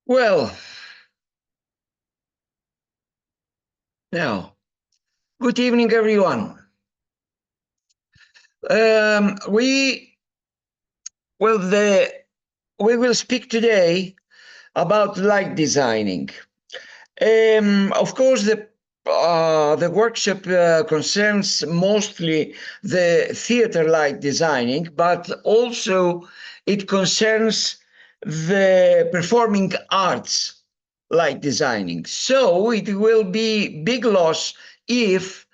Well, now, good evening, everyone. Um, we well, the we will speak today about light designing. Of course, the workshop concerns mostly the theater light designing, but also it concerns the performing arts light designing. So it will be big loss if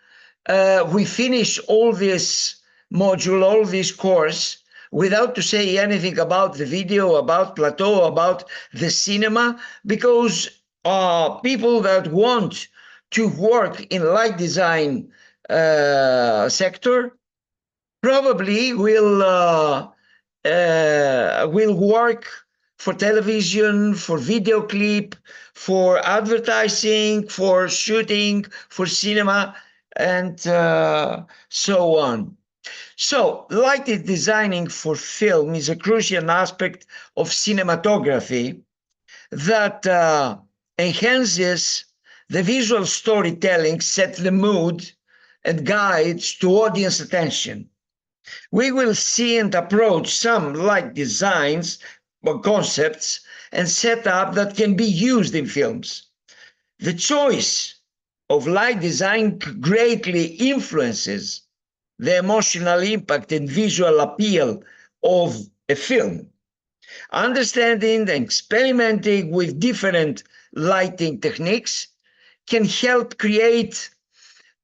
we finish all this module, all this course, without to say anything about the video, about plateau, about the cinema, because people that want to work in light design sector probably will work for television, for video clip, for advertising, for shooting, for cinema, and so on. So, light designing for film is a crucial aspect of cinematography that enhances the visual storytelling, sets the mood, and guides to audience attention. We will see and approach some light designs or concepts and setup that can be used in films. The choice of light design greatly influences the emotional impact and visual appeal of a film. Understanding and experimenting with different lighting techniques can help create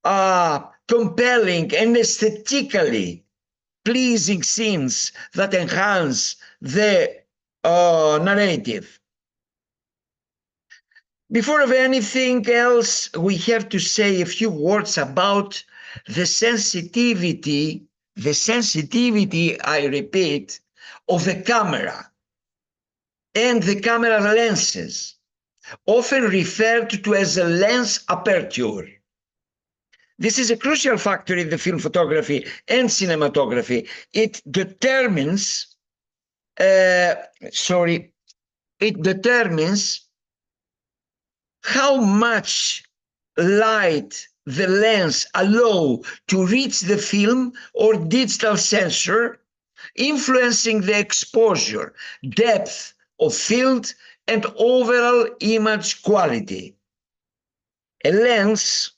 compelling and aesthetically pleasing scenes that enhance the narrative. Before of anything else, we have to say a few words about the sensitivity, I repeat, of the camera and the camera lenses, often referred to as a lens aperture. This is a crucial factor in the film photography and cinematography. It determines, it determines how much light the lens allow to reach the film or digital sensor, influencing the exposure, depth of field, and overall image quality. A lens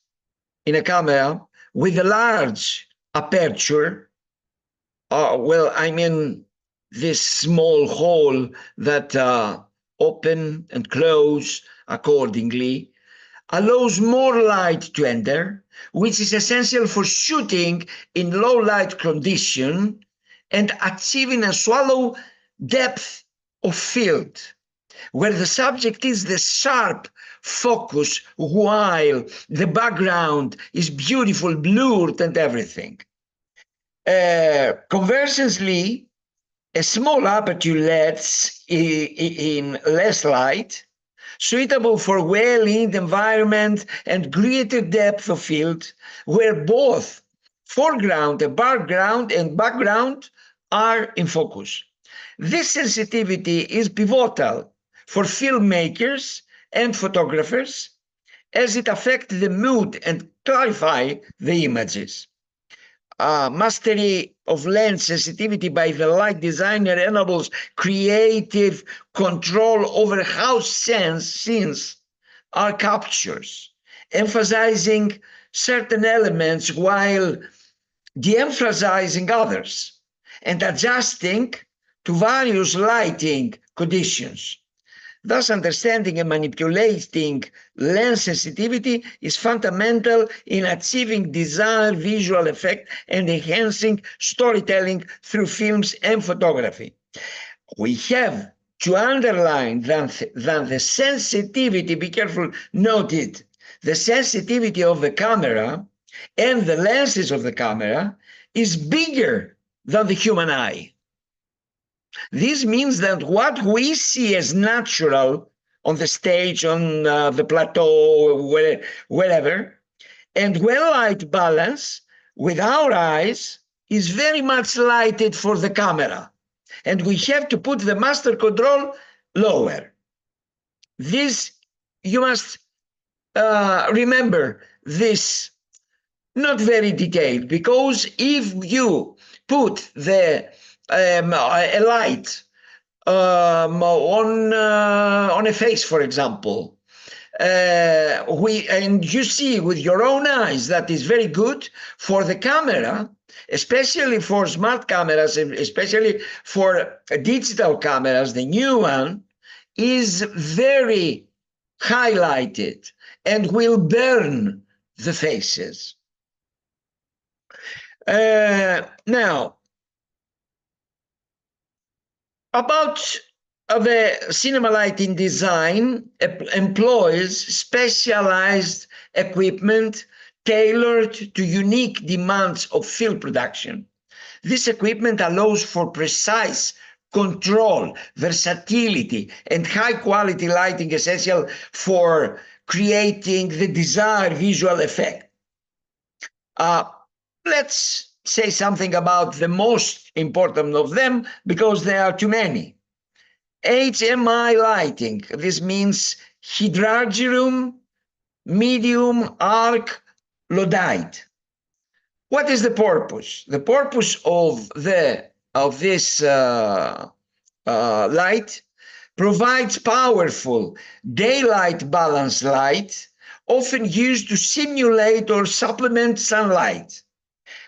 in a camera with a large aperture, this small hole that open and close accordingly, allows more light to enter, which is essential for shooting in low light condition and achieving a shallow depth of field, where the subject is the sharp focus while the background is beautiful, blurred, and everything. Conversely, a small aperture lets in less light, suitable for well-lit environment and greater depth of field, where both foreground and background are in focus. This sensitivity is pivotal for filmmakers and photographers as it affects the mood and clarify the images. Mastery of lens sensitivity by the light designer enables creative control over how scenes are captured, emphasizing certain elements while de-emphasizing others, and adjusting to various lighting conditions. Thus, understanding and manipulating lens sensitivity is fundamental in achieving desired visual effect and enhancing storytelling through films and photography. We have to underline that the sensitivity, be careful, noted, the sensitivity of the camera and the lenses of the camera is bigger than the human eye. This means that what we see as natural on the stage, on the plateau, wherever, and well-light balance with our eyes is very much lighted for the camera. And we have to put the master control lower. This, you must remember this, not very detailed, because if you put a light on a face, for example, and you see with your own eyes that is very good for the camera, especially for smart cameras, especially for digital cameras. The new one is very highlighted and will burn the faces. Now, about the cinema lighting design employs specialized equipment tailored to unique demands of film production. This equipment allows for precise control, versatility, and high quality lighting essential for creating the desired visual effect. Let's say something about the most important of them, because there are too many. HMI lighting. This means hydrargyrum, medium arc lodite. What is the purpose? The purpose of this light provides powerful daylight balance light, often used to simulate or supplement sunlight.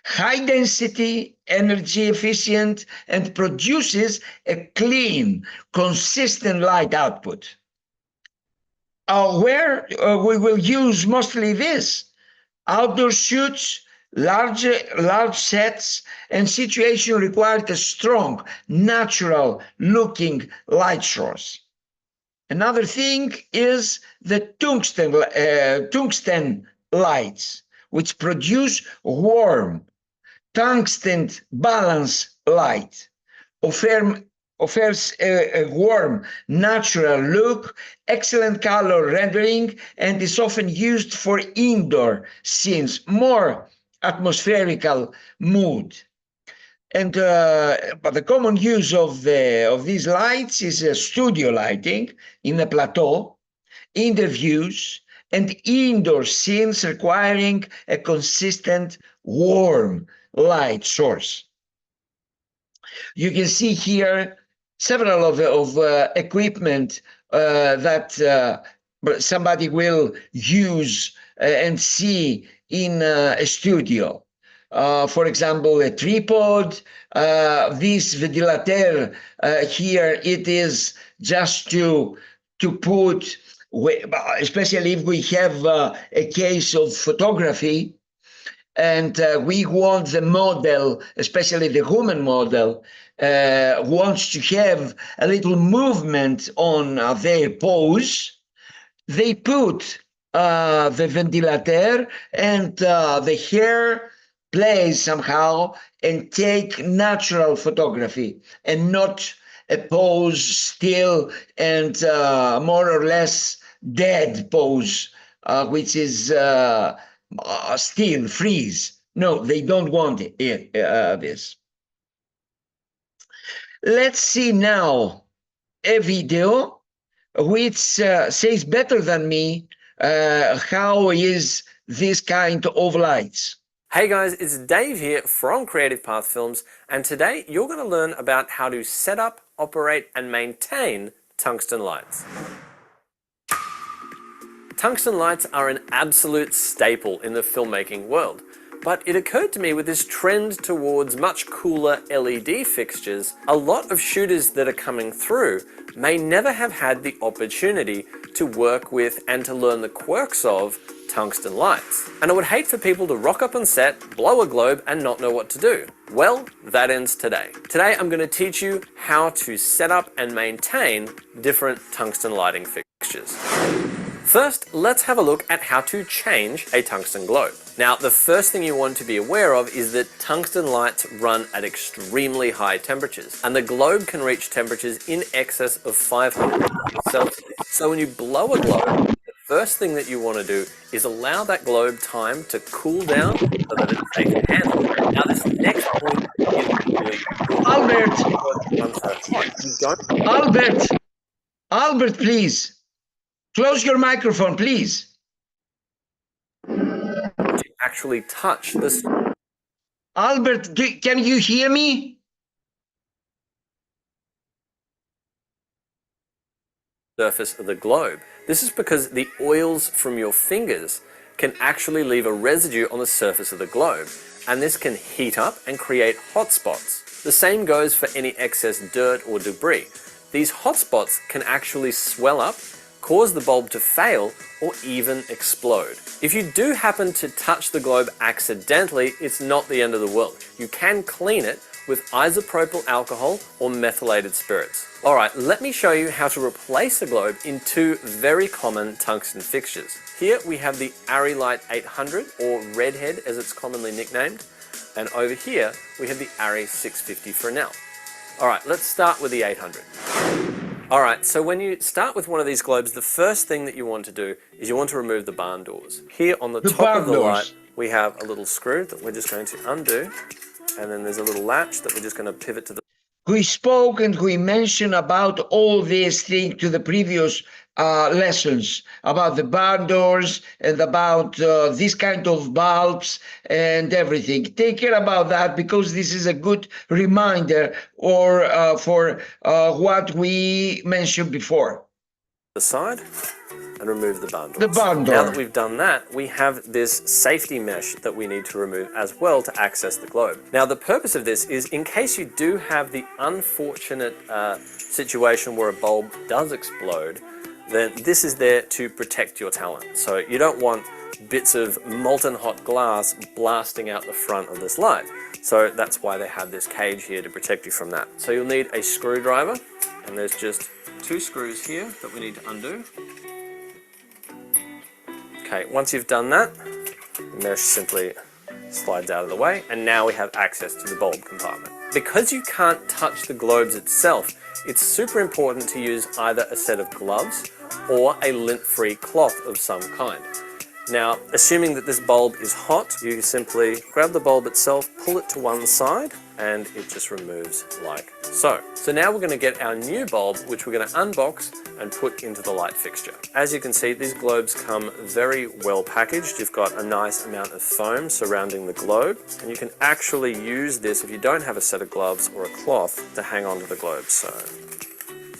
High density, energy efficient, and produces a clean, consistent light output. Where we will use mostly this: outdoor shoots, large sets, and situation required a strong, natural looking light source. Another thing is the tungsten lights, which produce warm, tungsten balance light, offers a warm, natural look, excellent color rendering, and is often used for indoor scenes, more atmospherical mood. And but the common use of these lights is studio lighting in the plateau, interviews, and indoor scenes requiring a consistent, warm light source. You can see here several of equipment that somebody will use and see in a studio. For example, a tripod, this ventilator here, it is just to put, especially if we have a case of photography, and we want the model, especially the human model, wants to have a little movement on their pose. They put the ventilator, and the hair plays somehow and take natural photography, and not a pose still and more or less dead pose, which is still freeze. No, they don't want this. Let's see now a video which says better than me how is this kind of lights. Hey guys, it's Dave here from Creative Path Films, and today you're going to learn about how to set up, operate, and maintain tungsten lights. Tungsten lights are an absolute staple in the filmmaking world, but it occurred to me with this trend towards much cooler LED fixtures, a lot of shooters that are coming through may never have had the opportunity to work with and to learn the quirks of tungsten lights. And I would hate for people to rock up on set, blow a globe, and not know what to do. Well, that ends today. Today I'm going to teach you how to set up and maintain different tungsten lighting fixtures. First, let's have a look at how to change a tungsten globe. Now, the first thing you want to be aware of is that tungsten lights run at extremely high temperatures, and the globe can reach temperatures in excess of 500 degrees Celsius. So when you blow a globe, the first thing that you want to do is allow that globe time to cool down so that it's safe to handle. Now, this next point is really Albert, Albert, please. Close your microphone, please. To actually touch this. Albert, can you hear me? Surface of the globe. This is because the oils from your fingers can actually leave a residue on the surface of the globe, and this can heat up and create hot spots. The same goes for any excess dirt or debris. These hot spots can actually swell up, cause the bulb to fail, or even explode. If you do happen to touch the globe accidentally, it's not the end of the world. You can clean it with isopropyl alcohol or methylated spirits. Alright, let me show you how to replace a globe in two very common tungsten fixtures. Here we have the ARRI 800, or Redhead as it's commonly nicknamed, and over here we have the ARRI 650 Fresnel. Alright, let's start with the 800. Alright, so when you start with one of these globes, the first thing that you want to do is you want to remove the barn doors. Here on the top of the light, we have a little screw that we're just going to undo, and then there's a little latch that we're just going to pivot to the... We spoke and we mentioned about all these things to the previous lessons about the barn doors and about this kind of bulbs and everything. Take care about that, because this is a good reminder or for what we mentioned before. The side and remove the barn doors. The barn door. Now that we've done that, we have this safety mesh that we need to remove as well to access the globe. Now the purpose of this is in case you do have the unfortunate situation where a bulb does explode, then this is there to protect your talent. So you don't want bits of molten hot glass blasting out the front of this light. So that's why they have this cage here to protect you from that. So you'll need a screwdriver, and there's just two screws here that we need to undo. Okay, once you've done that, the mesh simply slides out of the way, and now we have access to the bulb compartment. Because you can't touch the globes itself, it's super important to use either a set of gloves or a lint-free cloth of some kind. Now, assuming that this bulb is hot, you simply grab the bulb itself, pull it to one side, and it just removes like so. So now we're going to get our new bulb, which we're going to unbox and put into the light fixture. As you can see, these globes come very well packaged. You've got a nice amount of foam surrounding the globe, and you can actually use this if you don't have a set of gloves or a cloth to hang onto the globe. So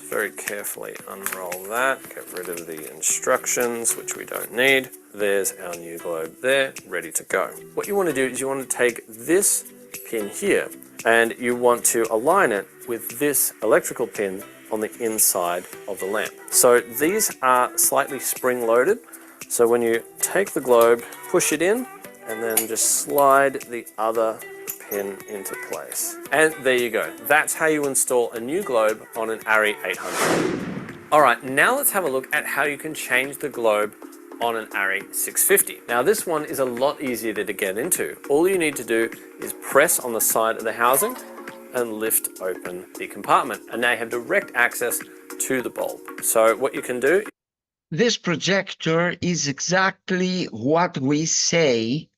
very carefully unroll that, get rid of the instructions, which we don't need. There's our new globe there, ready to go. What you want to do is you want to take this pin here and you want to align it with this electrical pin on the inside of the lamp. So these are slightly spring-loaded. So when you take the globe, push it in, and then just slide the other pin into place. And there you go. That's how you install a new globe on an ARRI 800. Alright, now let's have a look at how you can change the globe on an ARRI 650. Now this one is a lot easier to get into. All you need to do is press on the side of the housing and lift open the compartment, and now you have direct access to the bulb. So what you can do... This projector is exactly what we say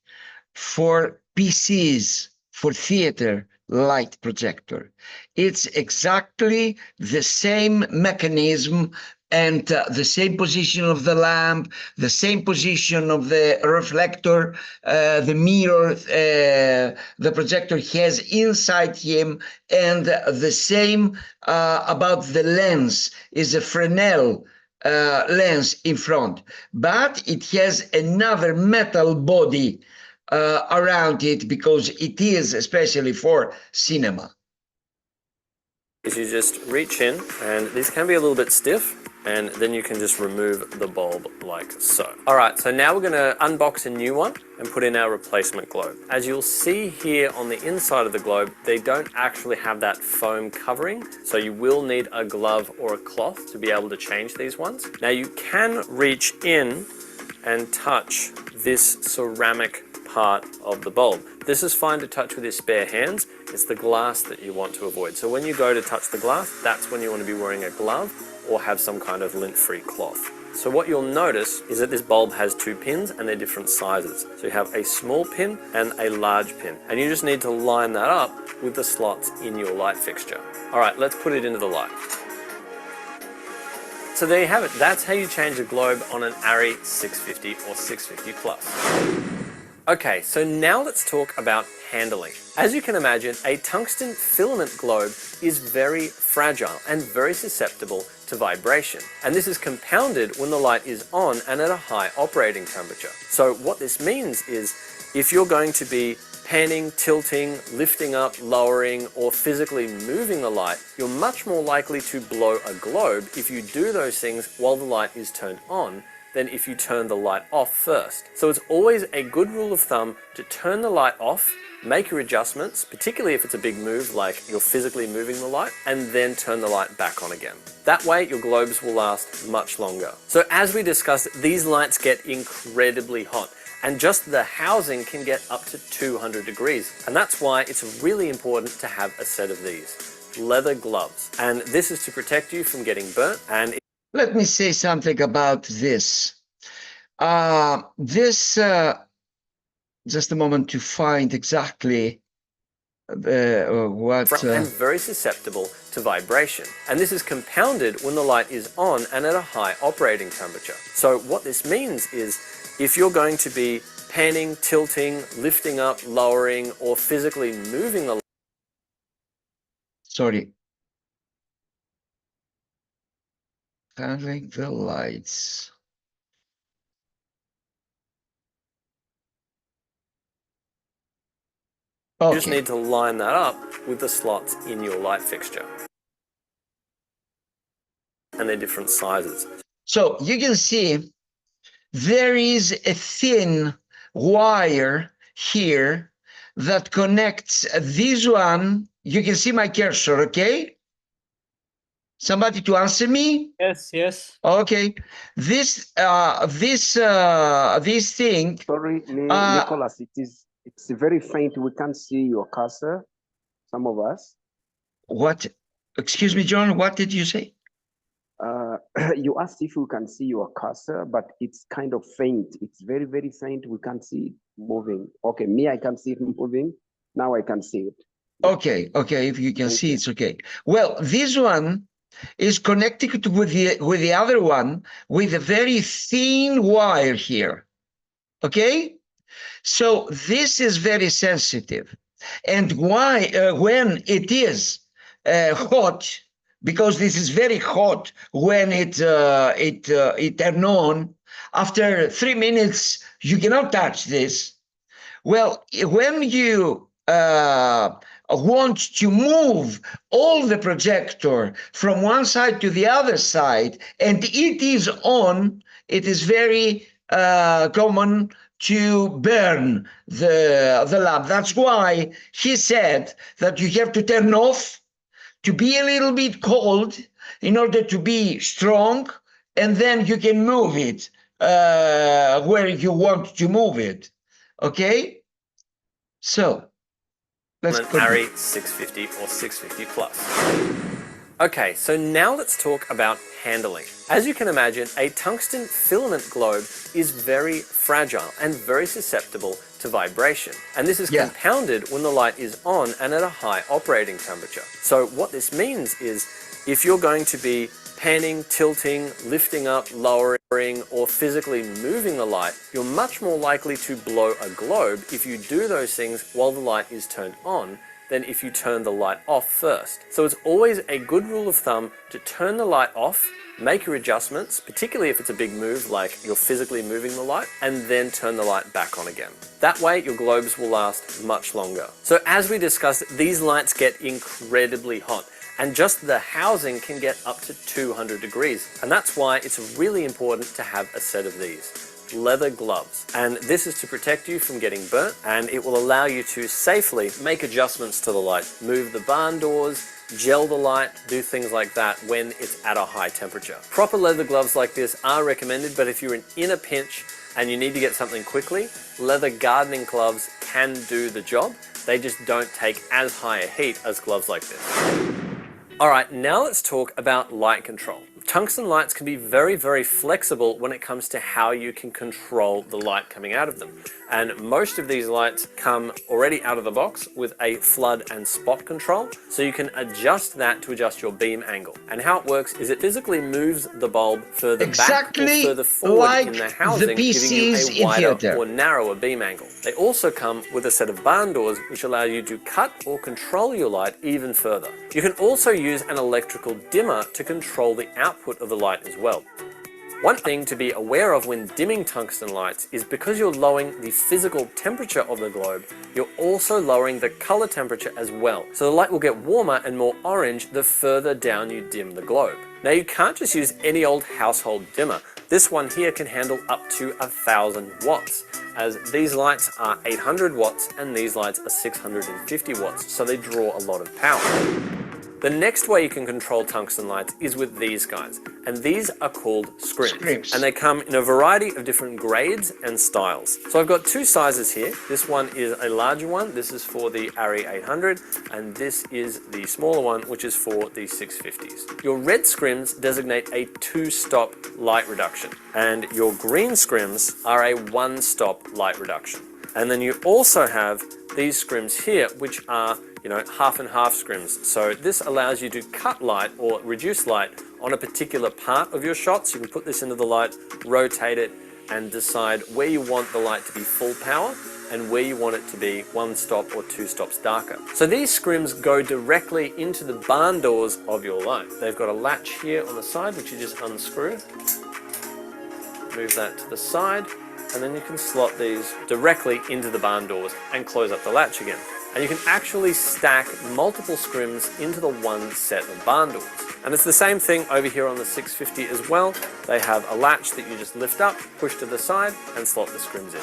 for PCs, for theater light projector. It's exactly the same mechanism and the same position of the lamp, the same position of the reflector, the mirror the projector has inside him, and the same about the lens is a Fresnel lens in front, but it has another metal body around it because it is especially for cinema. Is you just reach in, and these can be a little bit stiff, and then you can just remove the bulb like so. Alright, so now we're going to unbox a new one and put in our replacement globe. As you'll see here on the inside of the globe, they don't actually have that foam covering, so you will need a glove or a cloth to be able to change these ones. Now you can reach in and touch this ceramic part of the bulb. This is fine to touch with your spare hands. It's the glass that you want to avoid. So when you go to touch the glass, that's when you want to be wearing a glove or have some kind of lint-free cloth. So what you'll notice is that this bulb has two pins and they're different sizes. So you have a small pin and a large pin, and you just need to line that up with the slots in your light fixture. All right, let's put it into the light. So there you have it. That's how you change a globe on an ARRI 650 or 650 Plus. Okay, so now let's talk about handling. As you can imagine, a tungsten filament globe is very fragile and very susceptible to vibration. And this is compounded when the light is on and at a high operating temperature. So what this means is if you're going to be panning, tilting, lifting up, lowering, or physically moving the light, you're much more likely to blow a globe if you do those things while the light is turned on than if you turn the light off first. So it's always a good rule of thumb to turn the light off, make your adjustments, particularly if it's a big move like you're physically moving the light, and then turn the light back on again. That way your globes will last much longer. So as we discussed, these lights get incredibly hot, and just the housing can get up to 200 degrees. And that's why it's really important to have a set of these leather gloves. And this is to protect you from getting burnt. And let me say something about this. Just a moment to find exactly what... and very susceptible to vibration. And this is compounded when the light is on and at a high operating temperature. So what this means is if you're going to be panning, tilting, lifting up, lowering, or physically moving the... Sorry. Handling the lights. You just need to line that up with the slots in your light fixture. And they're different sizes. So you can see there is a thin wire here that connects this one. You can see my cursor, okay? Somebody to answer me? Yes, yes. Okay. This thing. Sorry, NIKOLAS, it's very faint. We can't see your cursor, some of us. What? Excuse me, John, what did you say? You asked if we can see your cursor, but it's kind of faint. It's very, very faint. We can't see it moving. Okay, me, I can see it moving. Now I can see it. Okay, okay, if you can see, it's okay. Well, this one is connected with the other one with a very thin wire here. Okay? So this is very sensitive. And why, when it is hot, because this is very hot when it turn on, after 3 minutes, you cannot touch this. Well, when you want to move all the projector from one side to the other side, and it is on, it is very common to burn the lamp. That's why he said that you have to turn off, to be a little bit cold in order to be strong, and then you can move it where you want to move it. Okay? So, let's an ARRI 650 or 650 Plus. Okay, so now let's talk about handling. As you can imagine, a tungsten filament globe is very fragile and very susceptible to vibration. And this is compounded when the light is on and at a high operating temperature. So what this means is if you're going to be panning, tilting, lifting up, lowering, or physically moving the light, you're much more likely to blow a globe if you do those things while the light is turned on than if you turn the light off first. So it's always a good rule of thumb to turn the light off, make your adjustments, particularly if it's a big move like you're physically moving the light, and then turn the light back on again. That way your globes will last much longer. So as we discussed, these lights get incredibly hot, and just the housing can get up to 200 degrees. And that's why it's really important to have a set of these leather gloves. And this is to protect you from getting burnt, and it will allow you to safely make adjustments to the light, move the barn doors, gel the light, do things like that when it's at a high temperature. Proper leather gloves like this are recommended, but if you're in a pinch and you need to get something quickly, leather gardening gloves can do the job. They just don't take as high a heat as gloves like this. All right, now let's talk about light control. Tungsten lights can be very, very flexible when it comes to how you can control the light coming out of them. And most of these lights come already out of the box with a flood and spot control, so you can adjust that to adjust your beam angle. And how it works is it physically moves the bulb further back or further forward like in the housing, giving you a wider or narrower beam angle. They also come with a set of barn doors which allow you to cut or control your light even further. You can also use an electrical dimmer to control the output of the light as well. One thing to be aware of when dimming tungsten lights is because you're lowering the physical temperature of the globe, you're also lowering the color temperature as well. So the light will get warmer and more orange the further down you dim the globe. Now you can't just use any old household dimmer. This one here can handle up to 1000 watts, as these lights are 800 watts and these lights are 650 watts, so they draw a lot of power. The next way you can control tungsten lights is with these guys, and these are called scrims. And they come in a variety of different grades and styles. So I've got two sizes here. This one is a larger one. This is for the ARRI 800, and this is the smaller one, which is for the 650s. Your red scrims designate a 2-stop light reduction, and your green scrims are a 1-stop light reduction. And then you also have these scrims here, which are half and half scrims. So this allows you to cut light or reduce light on a particular part of your shot. So you can put this into the light, rotate it, and decide where you want the light to be full power and where you want it to be 1 stop or 2 stops darker. So these scrims go directly into the barn doors of your light. They've got a latch here on the side, which you just unscrew. Move that to the side, and then you can slot these directly into the barn doors and close up the latch again. And you can actually stack multiple scrims into the one set of barn doors. And it's the same thing over here on the 650 as well. They have a latch that you just lift up, push to the side, and slot the scrims in.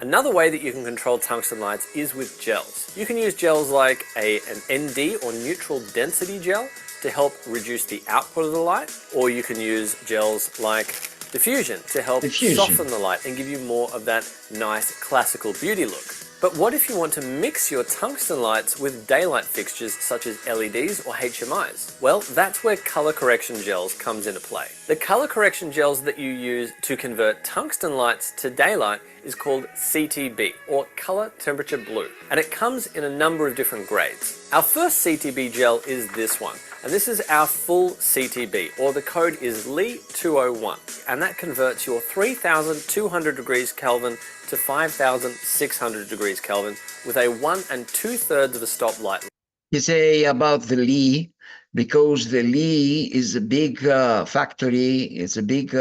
Another way that you can control tungsten lights is with gels. You can use gels like an ND or neutral density gel to help reduce the output of the light, or you can use gels like diffusion to help soften the light and give you more of that nice classical beauty look. But what if you want to mix your tungsten lights with daylight fixtures such as LEDs or HMIs? Well, that's where color correction gels comes into play. The color correction gels that you use to convert tungsten lights to daylight is called CTB, or color temperature blue, and it comes in a number of different grades. Our first CTB gel is this one, and this is our full CTB, or the code is Li201, and that converts your 3200 degrees Kelvin to 5600 degrees Kelvin with a 1 2/3 of a stop light. You say about the Li, because the Li is a big factory, it's a big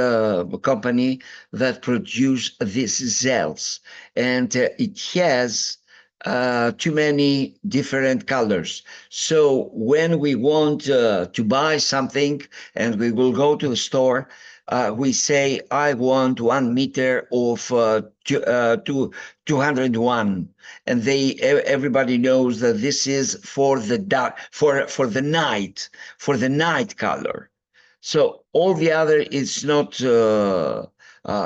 company that produce these gels, and it has too many different colors. So when we want to buy something and we will go to the store, we say, I want 1 meter of 201, and everybody knows that this is for the dark, for the night color. So all the other is not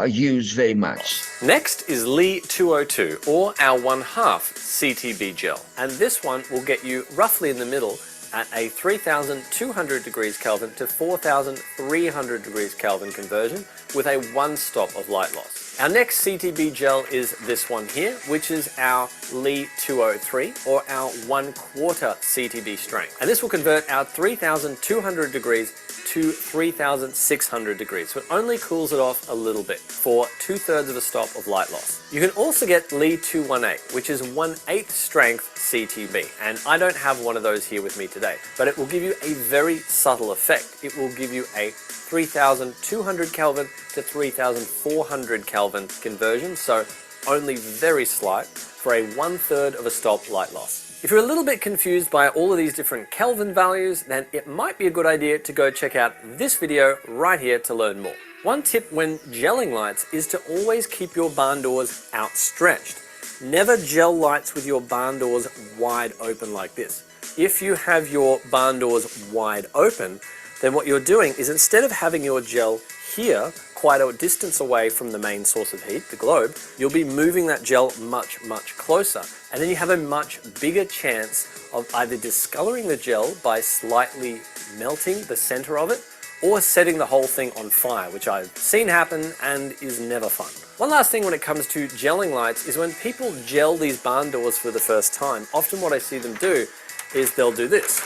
used very much. Next is Li202, or our 1/2 CTB gel, and this one will get you roughly in the middle at a 3200 degrees Kelvin to 4300 degrees Kelvin conversion with a 1 stop of light loss. Our next CTB gel is this one here, which is our Li203, or our 1/4 CTB strength. And this will convert our 3200 degrees to 3600 degrees, so it only cools it off a little bit for 2/3 of a stop of light loss. You can also get Li218, which is 1/8 strength CTB, and I don't have one of those here with me today, but it will give you a very subtle effect. It will give you a 3200 Kelvin to 3400 Kelvin conversion, so only very slight, for a 1/3 of a stop light loss. If you're a little bit confused by all of these different Kelvin values, then it might be a good idea to go check out this video right here to learn more. One tip when gelling lights is to always keep your barn doors outstretched. Never gel lights with your barn doors wide open like this. If you have your barn doors wide open, then what you're doing is, instead of having your gel here, quite a distance away from the main source of heat, the globe, you'll be moving that gel much, much closer. And then you have a much bigger chance of either discoloring the gel by slightly melting the center of it, or setting the whole thing on fire, which I've seen happen and is never fun. One last thing when it comes to gelling lights is when people gel these barn doors for the first time, often what I see them do is they'll do this,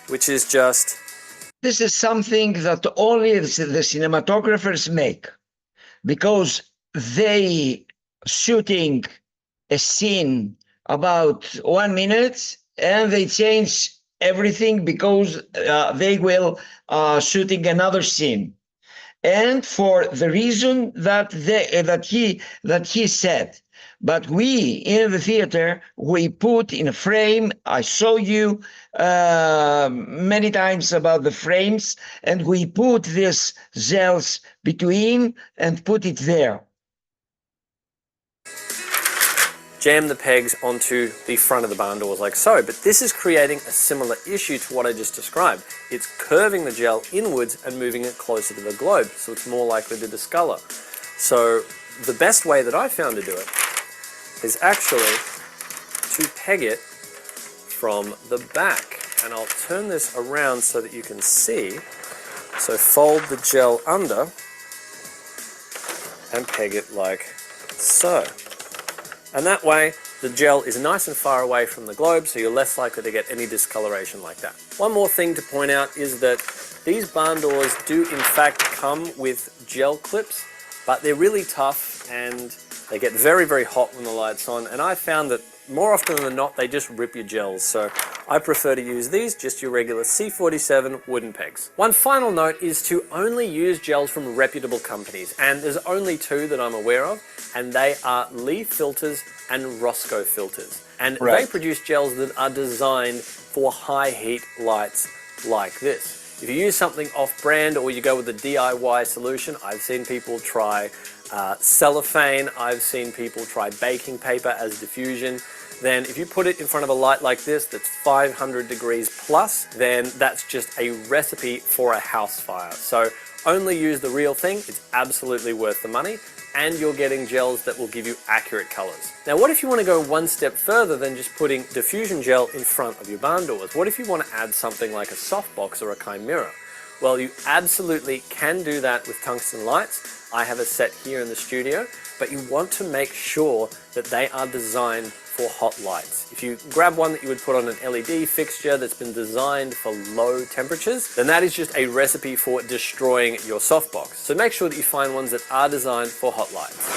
which is just... This is something that only the cinematographers make, because they shooting a scene about 1 minute and they change everything because they will shooting another scene, and for the reason that he said. But we in the theater, we put in a frame. I show you many times about the frames, and we put these gels between and put it there. Jam the pegs onto the front of the barn doors like so, but this is creating a similar issue to what I just described. It's curving the gel inwards and moving it closer to the globe, so it's more likely to discolor. So the best way that I found to do it is actually to peg it from the back. And I'll turn this around so that you can see. So fold the gel under and peg it like so. And that way, the gel is nice and far away from the globe, so you're less likely to get any discoloration like that. One more thing to point out is that these barn doors do in fact come with gel clips, but they're really tough and they get very, very hot when the light's on. And I found that more often than not, they just rip your gels. So I prefer to use these, just your regular C47 wooden pegs. One final note is to only use gels from reputable companies. And there's only two that I'm aware of, and they are Lee Filters and Roscoe Filters. And they produce gels that are designed for high heat lights like this. If you use something off-brand or you go with a DIY solution, I've seen people try cellophane, I've seen people try baking paper as diffusion. Then if you put it in front of a light like this that's 500 degrees plus, then that's just a recipe for a house fire. So only use the real thing. It's absolutely worth the money, and you're getting gels that will give you accurate colors. Now, what if you want to go one step further than just putting diffusion gel in front of your barn doors? What if you want to add something like a softbox or a chimera? Well, you absolutely can do that with tungsten lights. I have a set here in the studio, but you want to make sure that they are designed for hot lights. If you grab one that you would put on an LED fixture that's been designed for low temperatures, then that is just a recipe for destroying your softbox. So make sure that you find ones that are designed for hot lights.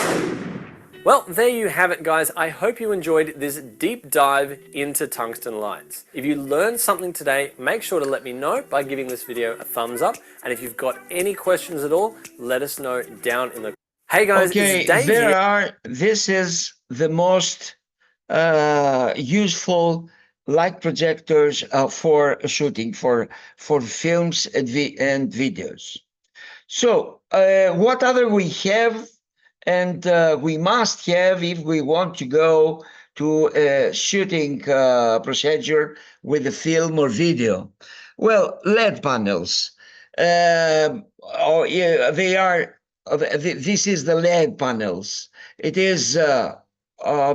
Well, there you have it, guys. I hope you enjoyed this deep dive into tungsten lights. If you learned something today, make sure to let me know by giving this video a thumbs up. And if you've got any questions at all, let us know down in the... Hey guys, okay, it's Dave here. This is the most useful light projectors for shooting, for films and videos. So what other we have, and we must have if we want to go to a shooting procedure with a film or video? Well, LED panels. Oh yeah, they are. This is the LED panels. It is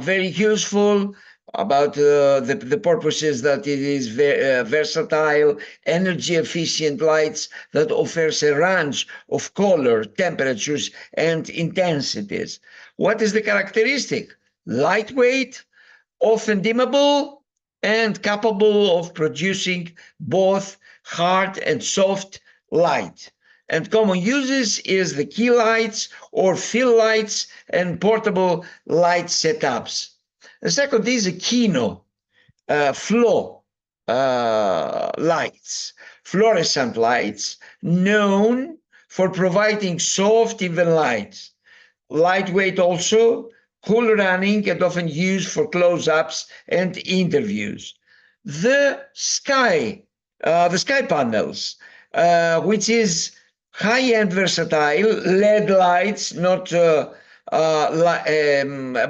very useful about the purposes that it is versatile, energy efficient lights that offers a range of color, temperatures, and intensities. What is the characteristic? Lightweight, often dimmable, and capable of producing both hard and soft light. And common uses is the key lights or fill lights and portable light setups. The second is a Kino flow lights, fluorescent lights, known for providing soft, even lights. Lightweight also, cool running, and often used for close-ups and interviews. The sky panels, which is high-end versatile, LED lights, not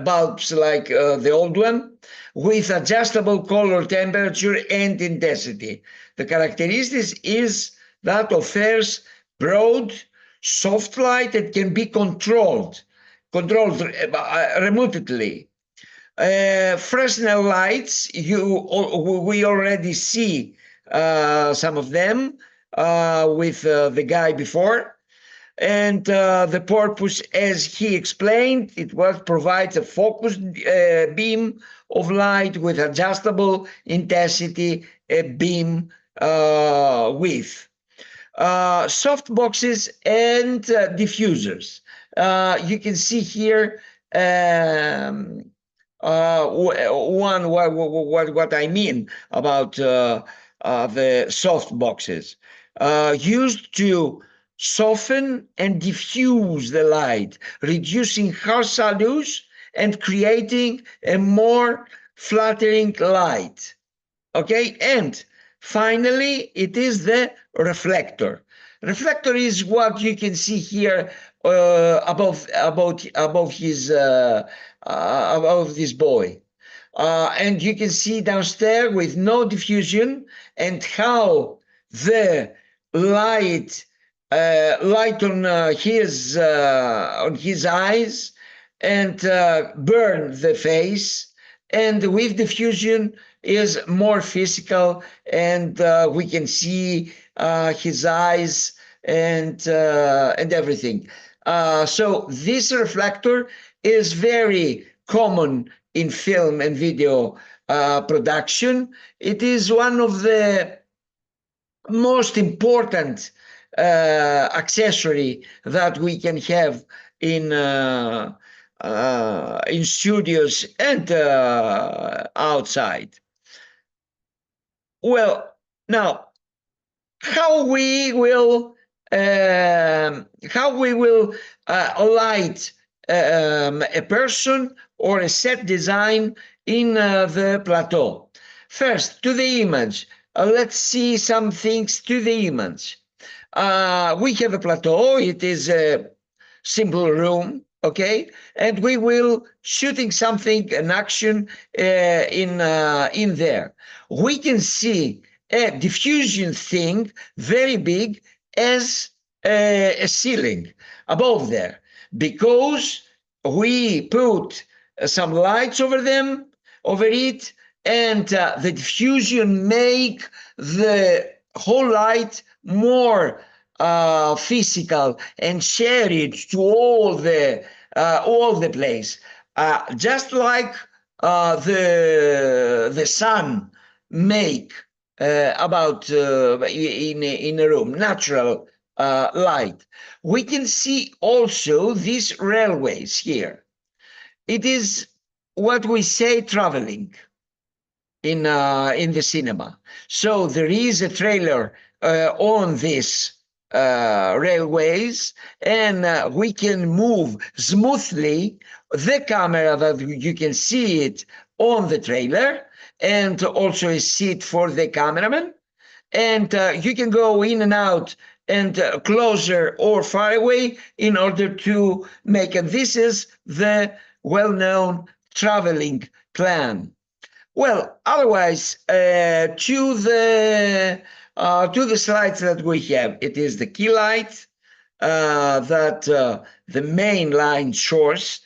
bulbs like the old one, with adjustable color, temperature, and intensity. The characteristics is that offers broad, soft light that can be controlled remotely. Fresnel lights, we already see some of them. with the guy before. And the purpose, as he explained, it was provides a focused beam of light with adjustable intensity beam width. Soft boxes and diffusers. You can see here what I mean about the soft boxes. Used to soften and diffuse the light, reducing harsh shadows and creating a more flattering light. Okay, and finally, it is the reflector. Reflector is what you can see here above this boy. And you can see downstairs with no diffusion and how the light light on his eyes and burn the face, and with diffusion is more physical, and we can see his eyes and everything. So this reflector is very common in film and video production. It is one of the most important accessory that we can have in studios and outside. Well, now how we will light a person or a set design in the plateau. First, to the image. Let's see some things to the image. We have a plateau. It is a simple room, okay, and we will shooting something, an action in there. We can see a diffusion thing very big as a ceiling above there, because we put some lights over it, and the diffusion make the whole light more physical and share it to all the place, just like the sun make about in a room, natural light. We can see also these railways here. It is what we say traveling in the cinema. So there is a trailer on this railways, and we can move smoothly the camera that you can see it on the trailer, and also a seat for the cameraman, and you can go in and out and closer or far away in order to make it. This is the well-known traveling plan. Well, otherwise, to the slides that we have, it is the key light that the main line source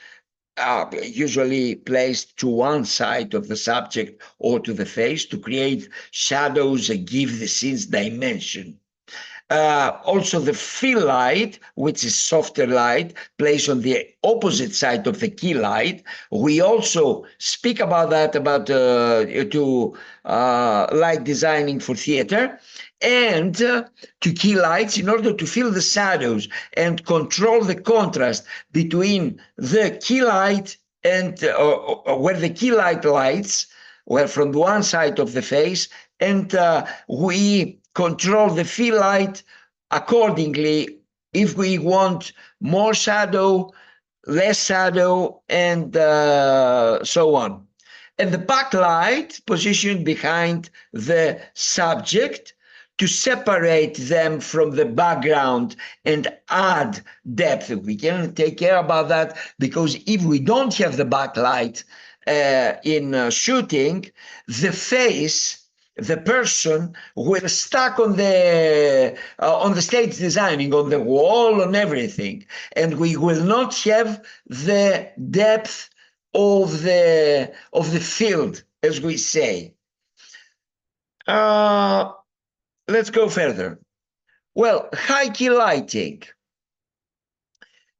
usually placed to one side of the subject or to the face to create shadows and give the scene's dimension. Also the fill light, which is softer light, placed on the opposite side of the key light. We also speak about that, about light designing for theater, and to key lights in order to fill the shadows and control the contrast between the key light and where the key light lights, well, from one side of the face, and we control the fill light accordingly if we want more shadow, less shadow, and so on. And the backlight positioned behind the subject to separate them from the background and add depth. We can take care about that, because if we don't have the backlight in shooting, the face, the person will stuck on the stage designing, on the wall, on everything, and we will not have the depth of the field, as we say. Let's go further. Well, high key lighting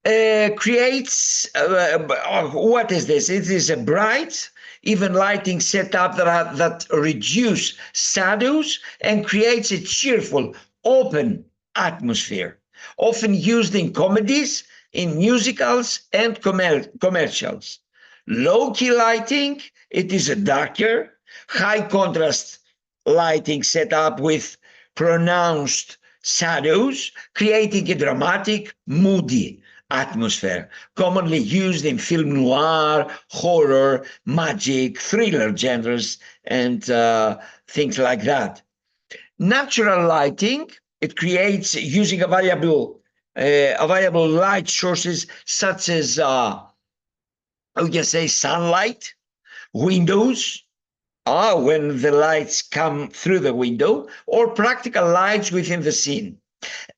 creates what is this? It is a bright, even lighting setup that reduce shadows and creates a cheerful, open atmosphere, often used in comedies, in musicals, and commercials. Low key lighting, it is a darker, high contrast lighting setup with pronounced shadows, creating a dramatic, moody atmosphere, commonly used in film noir, horror, magic, thriller genres, and things like that. Natural lighting, it creates using available light sources such as we can say sunlight, windows, when the lights come through the window, or practical lights within the scene.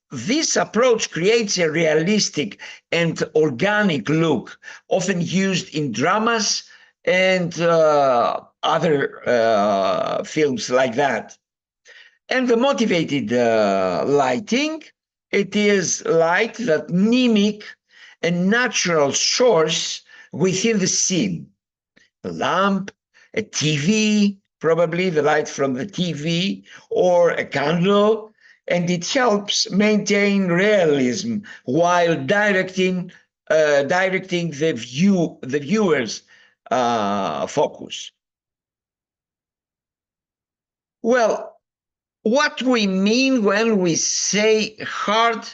This approach creates a realistic and organic look, often used in dramas and other films like that. And the motivated lighting, it is light that mimic a natural source within the scene. A lamp, a TV, probably the light from the TV, or a candle, and it helps maintain realism while directing the viewer's focus. Well, what we mean when we say hard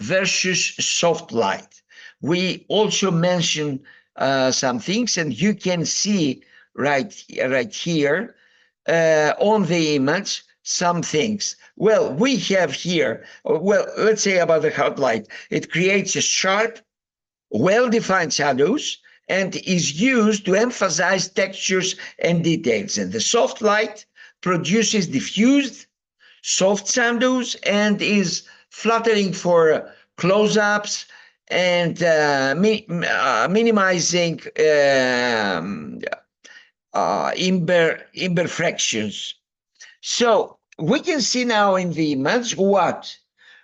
versus soft light. We also mention some things, and you can see right here on the image some things. Well, we have here, well, let's say about the hard light. It creates a sharp, well-defined shadows and is used to emphasize textures and details. And the soft light produces diffused, soft shadows and is flattering for close-ups and minimizing imperfections. So we can see now in the image what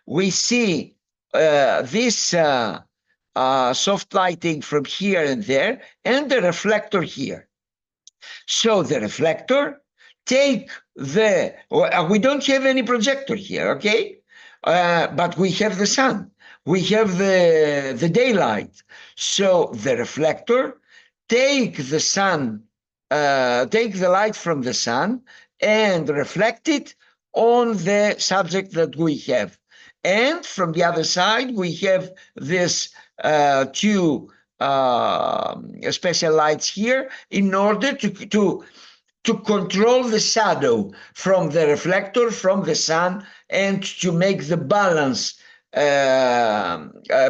we see this soft lighting from here and there, and the reflector here. So the reflector take we don't have any projector here, okay? But we have the sun. We have the daylight. So the reflector take the sun, take the light from the sun and reflect it on the subject that we have. And from the other side, we have this two special lights here in order to control the shadow from the reflector, from the sun, and to make the balance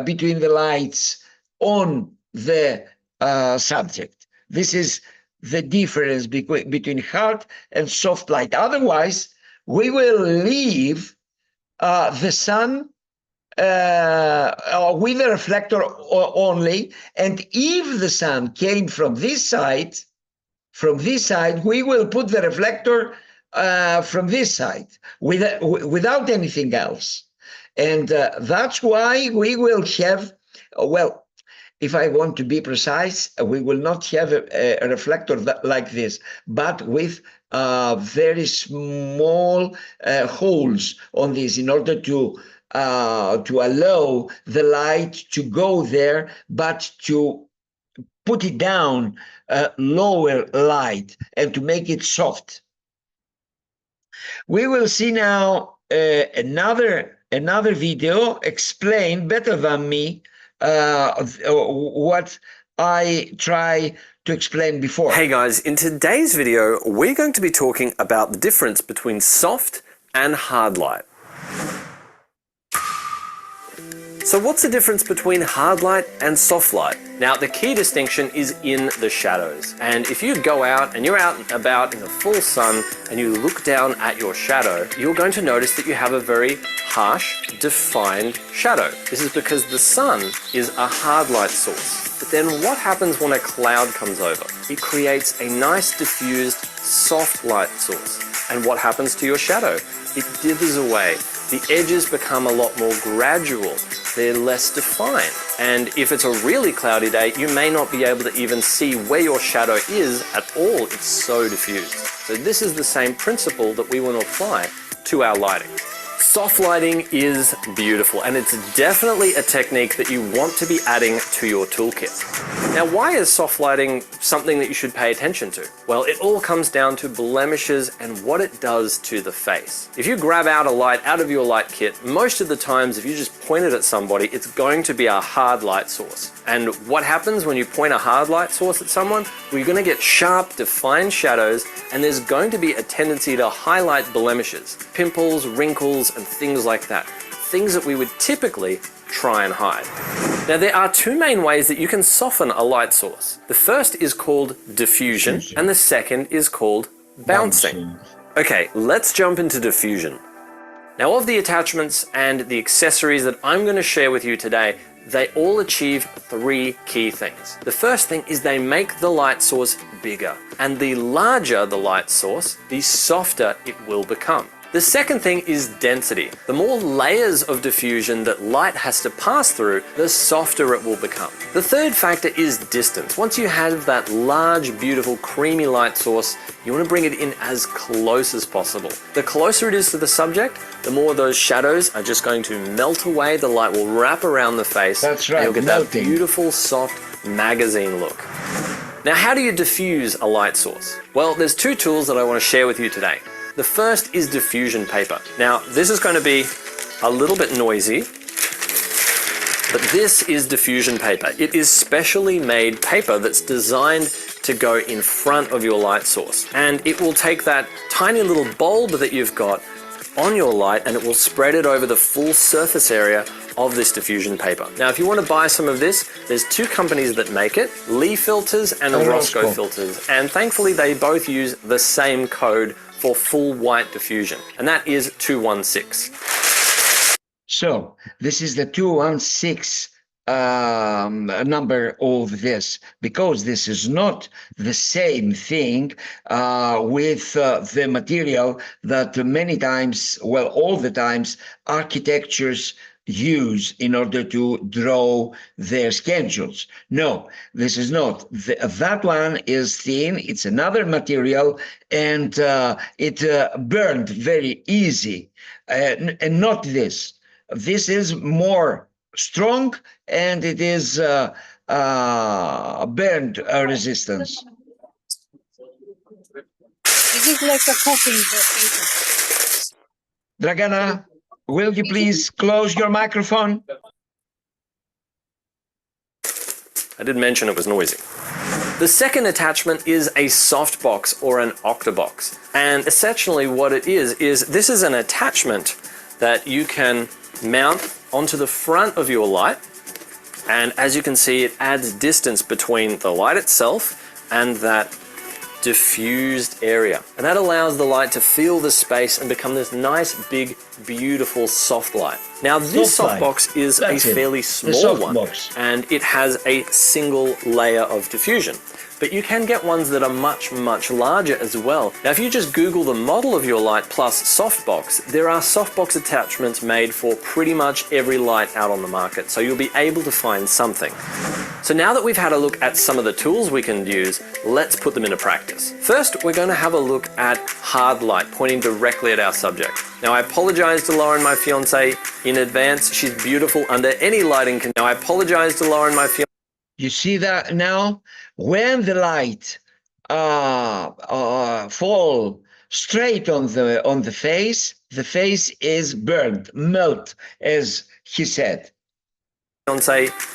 between the lights on the subject. This is the difference between hard and soft light. Otherwise, we will leave the sun with the reflector only, and if the sun came from this side, we will put the reflector from this side without anything else. And that's why we will have, well, if I want to be precise, we will not have a reflector like this, but with very small holes on this in order to allow the light to go there, but to put it down lower light and to make it soft. We will see now another video explain better than me what I try to explain before. Hey guys, in today's video, we're going to be talking about the difference between soft and hard light. So what's the difference between hard light and soft light? Now, the key distinction is in the shadows. And if you go out and you're out and about in the full sun and you look down at your shadow, you're going to notice that you have a very harsh, defined shadow. This is because the sun is a hard light source. But then what happens when a cloud comes over? It creates a nice, diffused, soft light source. And what happens to your shadow? It dithers away. the edges become a lot more gradual. They're less defined. And if it's a really cloudy day, you may not be able to even see where your shadow is at all. It's so diffused. So this is the same principle that we want to apply to our lighting. Soft lighting is beautiful, and it's definitely a technique that you want to be adding to your toolkit. Now, why is soft lighting something that you should pay attention to? Well, it all comes down to blemishes and what it does to the face. If you grab out a light out of your light kit, most of the times, if you just point it at somebody, it's going to be a hard light source. And what happens when you point a hard light source at someone? Well, you're going to get sharp, defined shadows, and there's going to be a tendency to highlight blemishes, pimples, wrinkles, and things like that. Things that we would typically try and hide. Now, there are two main ways that you can soften a light source. The first is called diffusion, and the second is called bouncing. Okay, let's jump into diffusion. Now, of the attachments and the accessories that I'm going to share with you today, they all achieve three key things. The first thing is they make the light source bigger, and the larger the light source, the softer it will become. The second thing is density. The more layers of diffusion that light has to pass through, the softer it will become. The third factor is distance. Once you have that large, beautiful, creamy light source, you want to bring it in as close as possible. The closer it is to the subject, the more those shadows are just going to melt away. The light will wrap around the face. That's right, and you'll get melting. that beautiful, soft magazine look. Now, how do you diffuse a light source? Well, there's two tools that I want to share with you today. The first is diffusion paper. Now, this is going to be a little bit noisy, but this is diffusion paper. It is specially made paper that's designed to go in front of your light source. And it will take that tiny little bulb that you've got on your light and it will spread it over the full surface area of this diffusion paper. Now, if you want to buy some of this, there's two companies that make it, Lee Filters and Roscoe Filters. And thankfully, they both use the same code for full white diffusion, and that is 216. So this is the 216 number of this, because this is not the same thing with the material that many times, well, all the times, architectures use in order to draw their schedules. No, this is not. That one is thin, it's another material, and it burned very easy, and not this. This is more strong, and it is burned resistance. This is like a cooking paper. Dragana, will you please close your microphone? I did mention it was noisy. The second attachment is a softbox or an octabox. And essentially what it is this is an attachment that you can mount onto the front of your light. And as you can see, it adds distance between the light itself and that diffused area. And that allows the light to feel the space and become this nice, big, beautiful, soft light. Now, this softbox is a fairly small one, and it has a single layer of diffusion. But you can get ones that are much, much larger as well. Now, if you just Google the model of your light plus softbox, there are softbox attachments made for pretty much every light out on the market. So you'll be able to find something. So now that we've had a look at some of the tools we can use, let's put them into practice. First, we're going to have a look at hard light, pointing directly at our subject. Now, I apologize to Lauren, my fiance, in advance. She's beautiful under any lighting condition. Now, I apologize to Lauren, my fiance. You see that now? When the light fall straight on the face is burned, melt, as he said.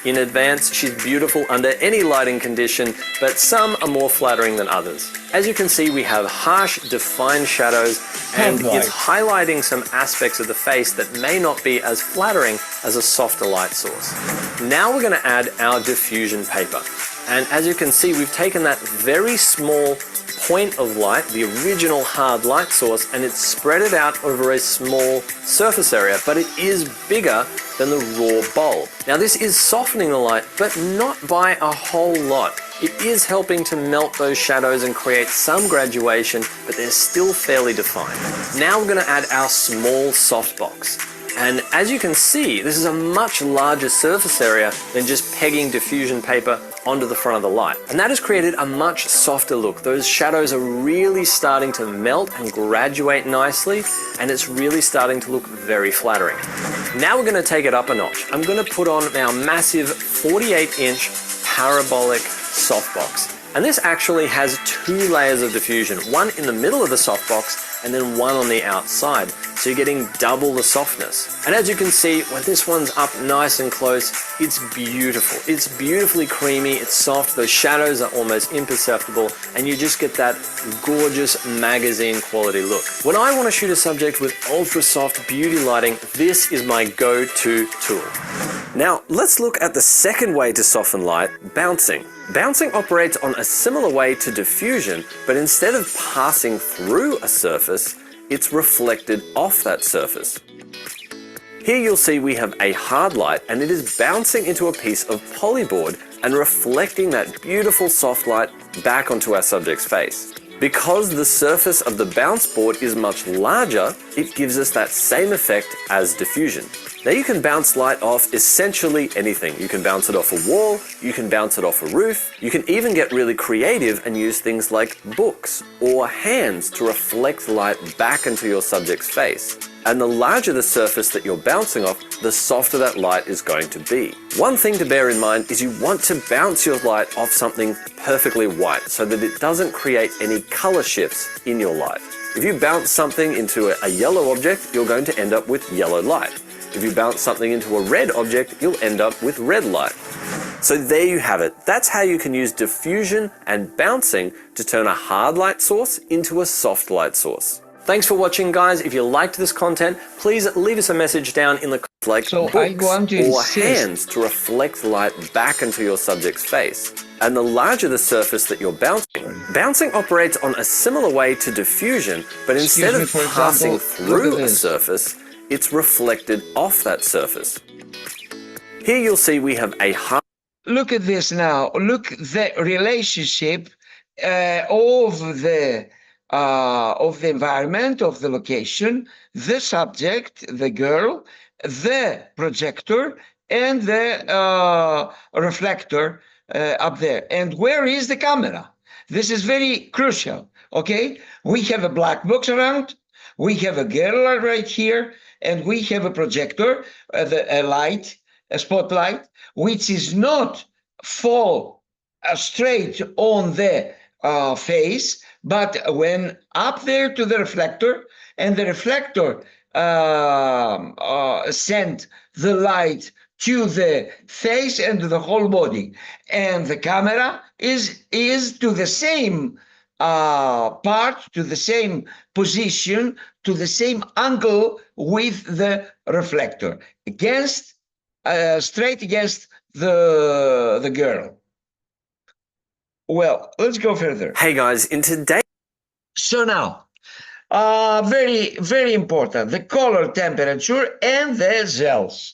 In advance, she's beautiful under any lighting condition, but some are more flattering than others. As you can see, we have harsh, defined shadows, and it's highlighting some aspects of the face that may not be as flattering as a softer light source. Now we're going to add our diffusion paper. And as you can see, we've taken that very small point of light, the original hard light source, and it's spread it out over a small surface area, but it is bigger than the raw bulb. Now, this is softening the light, but not by a whole lot. It is helping to melt those shadows and create some graduation, but they're still fairly defined. Now we're going to add our small softbox. And as you can see, this is a much larger surface area than just pegging diffusion paper onto the front of the light. And that has created a much softer look. Those shadows are really starting to melt and graduate nicely, and it's really starting to look very flattering. Now we're going to take it up a notch. I'm going to put on our massive 48-inch parabolic softbox. And this actually has 2 layers of diffusion, one in the middle of the softbox and then one on the outside. So you're getting double the softness. And as you can see, when this one's up nice and close, it's beautiful. It's beautifully creamy, it's soft, those shadows are almost imperceptible, and you just get that gorgeous magazine quality look. When I want to shoot a subject with ultra soft beauty lighting, this is my go-to tool. Now, let's look at the second way to soften light, bouncing. Bouncing operates on a similar way to diffusion, but instead of passing through a surface, it's reflected off that surface. Here you'll see we have a hard light, and it is bouncing into a piece of polyboard and reflecting that beautiful soft light back onto our subject's face. Because the surface of the bounce board is much larger, it gives us that same effect as diffusion. Now you can bounce light off essentially anything. You can bounce it off a wall, you can bounce it off a roof, you can even get really creative and use things like books or hands to reflect light back into your subject's face. And the larger the surface that you're bouncing off, the softer that light is going to be. One thing to bear in mind is you want to bounce your light off something perfectly white so that it doesn't create any color shifts in your light. If you bounce something into a yellow object, you're going to end up with yellow light. If you bounce something into a red object, you'll end up with red light. So there you have it. That's how you can use diffusion and bouncing to turn a hard light source into a soft light source. Thanks for watching, guys. If you liked this content, please leave us a message down in the comments like books or hands to reflect light back into your subject's face. And the larger the surface that you're bouncing operates on a similar way to diffusion, but instead of passing through a surface, it's reflected off that surface. Here you'll see we have a hard... Look at this now. Look the relationship of the environment, of the location, the subject, the girl, the projector, and the reflector up there. And where is the camera? This is very crucial, okay? We have a black box around, we have a girl right here, and we have a projector, a light, a spotlight, which is not fall straight on the face, but when up there to the reflector, and the reflector send the light to the face and to the whole body, and the camera is to the same part, to the same position, to the same angle with the reflector, against straight against the girl. Well, let's go further. Hey guys, in today... So now, very, very important, the color temperature and the zells.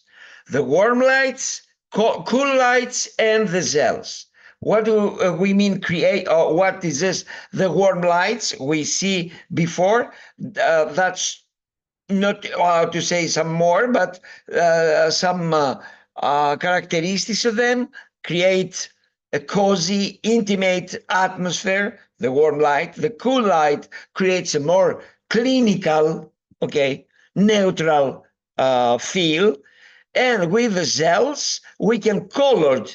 The warm lights, cool lights, and the zells. What do we mean create, or what is this? The warm lights we see before, that's not to say some more, but some characteristics of them create a cozy, intimate atmosphere, the warm light. The cool light creates a more clinical, okay, neutral feel. And with the zells, we can color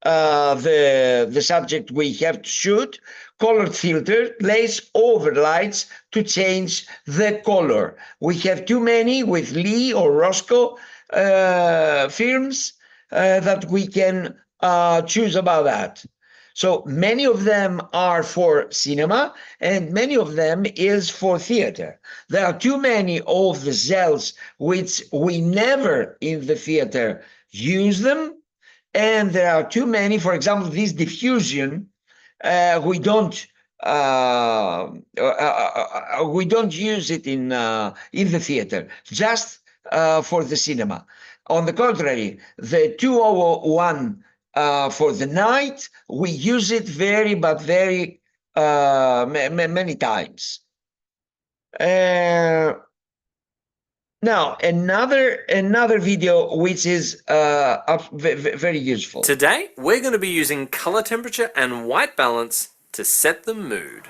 the subject we have to shoot, colored filter, place over lights to change the color. We have too many with Lee or Roscoe films that we can choose about that. So many of them are for cinema and many of them is for theater. There are too many of the zells which we never in the theater use them, and there are too many, for example, this diffusion, we don't use it in the theater, just for the cinema. On the contrary, the 201 for the night, we use it very many times. Now another video which is very useful. Today we're going to be using color temperature and white balance to set the mood.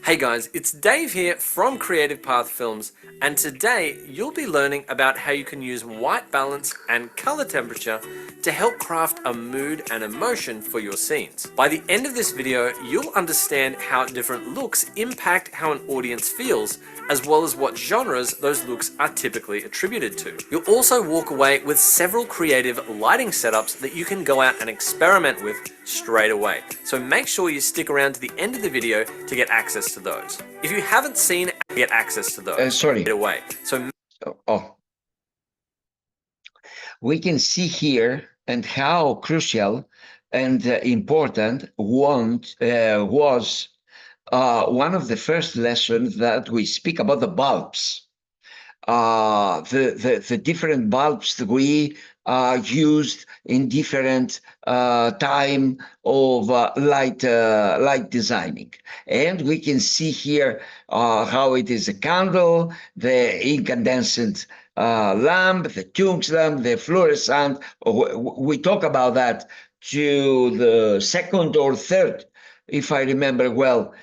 Hey guys, it's Dave here from Creative Path Films, and today you'll be learning about how you can use white balance and color temperature to help craft a mood and emotion for your scenes. By the end of this video, you'll understand how different looks impact how an audience feels, as well as what genres those looks are typically attributed to. You'll also walk away with several creative lighting setups that you can go out and experiment with straight away. So make sure you stick around to the end of the video to get access to those. If you haven't seen, get access to those straight away. So we can see here and how crucial and important was one of the first lessons that we speak about the bulbs. The different bulbs that we used in different time of light designing, and we can see here how it is a candle, the incandescent lamp, the tungst lamp, the fluorescent. We talk about that to the second or third, if I remember well,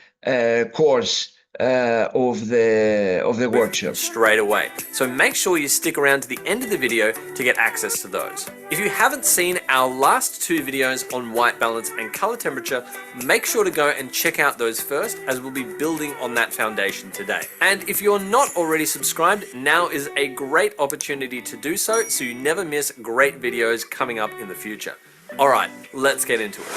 course of the workshop straight away. So make sure you stick around to the end of the video to get access to those. If you haven't seen our last two videos on white balance and color temperature, make sure to go and check out those first, as we'll be building on that foundation today. And if you're not already subscribed, now is a great opportunity to do so you never miss great videos coming up in the future. All right, let's get into it.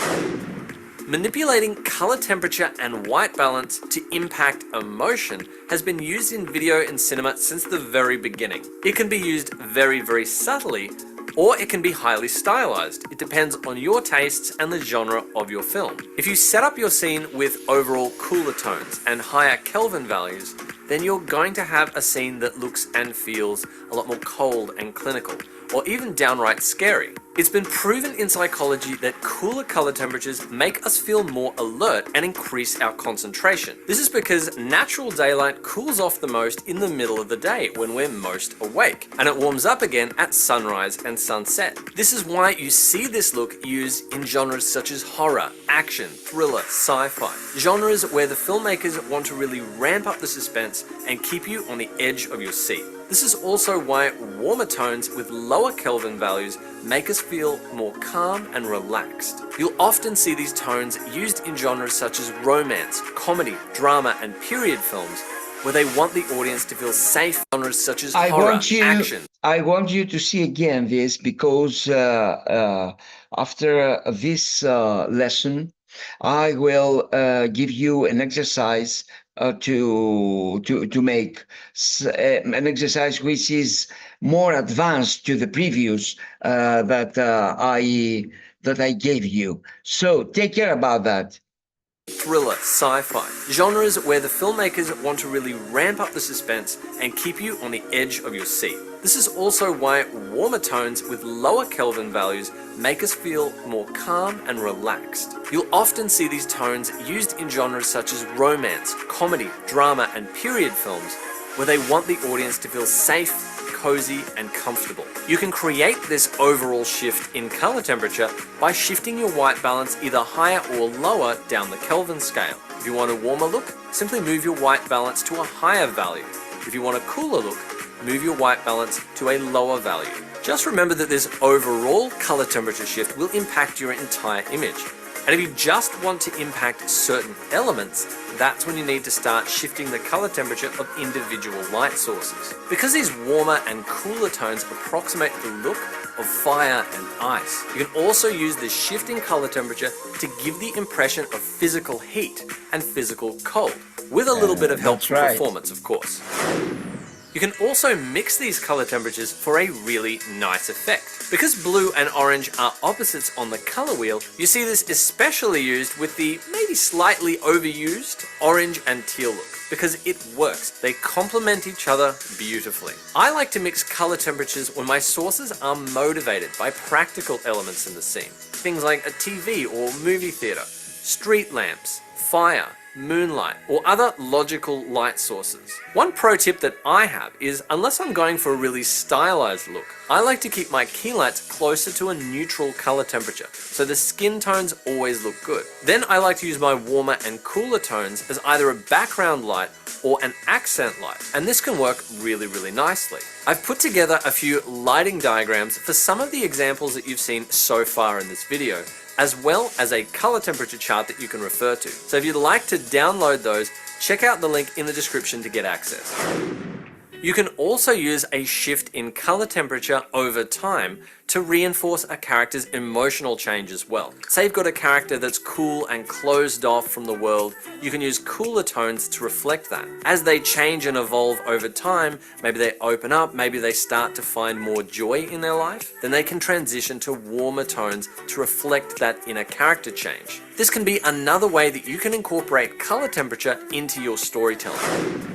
Manipulating color temperature and white balance to impact emotion has been used in video and cinema since the very beginning. It can be used very subtly, or it can be highly stylized. It depends on your tastes and the genre of your film. If you set up your scene with overall cooler tones and higher Kelvin values, then you're going to have a scene that looks and feels a lot more cold and clinical, or even downright scary. It's been proven in psychology that cooler color temperatures make us feel more alert and increase our concentration. This is because natural daylight cools off the most in the middle of the day when we're most awake, and it warms up again at sunrise and sunset. This is why you see this look used in genres such as horror, action, thriller, sci-fi. Genres where the filmmakers want to really ramp up the suspense and keep you on the edge of your seat. This is also why warmer tones with lower Kelvin values make us feel more calm and relaxed. You'll often see these tones used in genres such as romance, comedy, drama, and period films, where they want the audience to feel safe. Genres such as horror, action. I want you to see again this, because after this lesson, I will give you an exercise to make an exercise which is more advanced to the previous that I gave you. So take care about that. Thriller, sci-fi. Genres where the filmmakers want to really ramp up the suspense and keep you on the edge of your seat. This is also why warmer tones with lower Kelvin values make us feel more calm and relaxed. You'll often see these tones used in genres such as romance, comedy, drama, and period films, where they want the audience to feel safe, cozy, and comfortable. You can create this overall shift in color temperature by shifting your white balance either higher or lower down the Kelvin scale. If you want a warmer look, simply move your white balance to a higher value. If you want a cooler look, move your white balance to a lower value. Just remember that this overall color temperature shift will impact your entire image. And if you just want to impact certain elements, that's when you need to start shifting the color temperature of individual light sources. Because these warmer and cooler tones approximate the look of fire and ice, you can also use this shift in color temperature to give the impression of physical heat and physical cold, with a little bit of help from performance, of course. You can also mix these color temperatures for a really nice effect. Because blue and orange are opposites on the color wheel, you see this especially used with the maybe slightly overused orange and teal look, because it works. They complement each other beautifully. I like to mix color temperatures when my sources are motivated by practical elements in the scene. Things like a TV or movie theater, street lamps, fire, moonlight, or other logical light sources. One pro tip that I have is, unless I'm going for a really stylized look, I like to keep my key lights closer to a neutral color temperature, so the skin tones always look good. Then I like to use my warmer and cooler tones as either a background light or an accent light, and this can work really nicely. I've put together a few lighting diagrams for some of the examples that you've seen so far in this video, as well as a color temperature chart that you can refer to. So if you'd like to download those, check out the link in the description to get access. You can also use a shift in color temperature over time to reinforce a character's emotional change as well. Say you've got a character that's cool and closed off from the world, you can use cooler tones to reflect that. As they change and evolve over time, maybe they open up, maybe they start to find more joy in their life, then they can transition to warmer tones to reflect that inner character change. This can be another way that you can incorporate color temperature into your storytelling.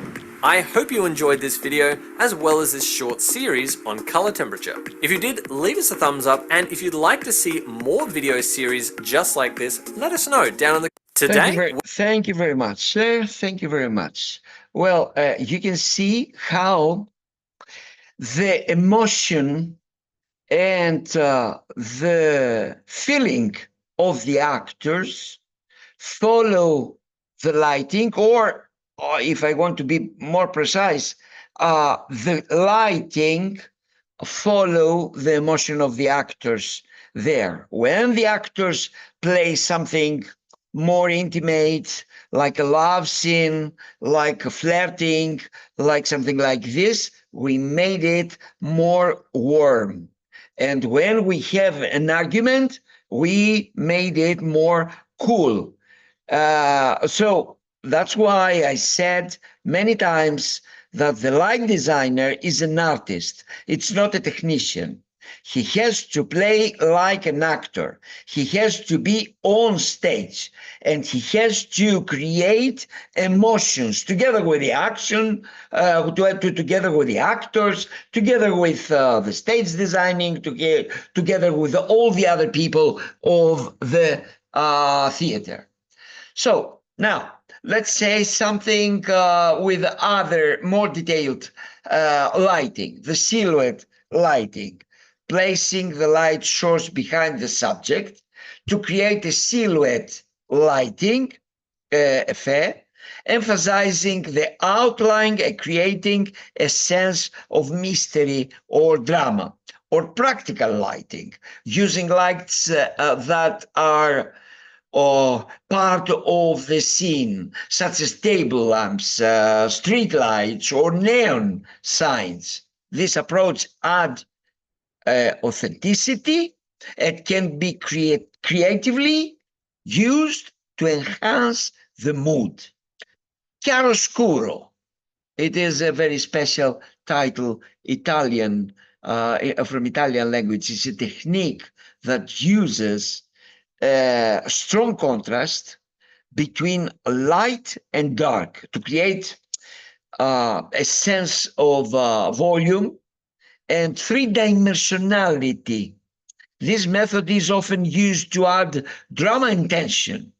I hope you enjoyed this video as well as this short series on color temperature. If you did, leave us a thumbs up, and if you'd like to see more video series just like this, let us know down in the today. Thank you very much, sir. Thank you very much. Well, you can see how the emotion and the feeling of the actors follow the lighting, or if I want to be more precise, the lighting follow the emotion of the actors there. When the actors play something more intimate, like a love scene, like a flirting, like something like this, we made it more warm. And when we have an argument, we made it more cool. So that's why I said many times that the light designer is an artist. It's not a technician. He has to play like an actor. He has to be on stage, and he has to create emotions together with the action, together with the actors, together with the stage designing, together with all the other people of the theater. So now, let's say something with other more detailed lighting, the silhouette lighting, placing the light source behind the subject to create a silhouette lighting effect, emphasizing the outline and creating a sense of mystery or drama, or practical lighting, using lights that are or part of the scene, such as table lamps, street lights, or neon signs. This approach adds authenticity and can be creatively used to enhance the mood. Chiaroscuro. It is a very special title, Italian, from Italian language. It's a technique that uses strong contrast between light and dark to create a sense of volume and three-dimensionality. This method is often used to add drama and tension.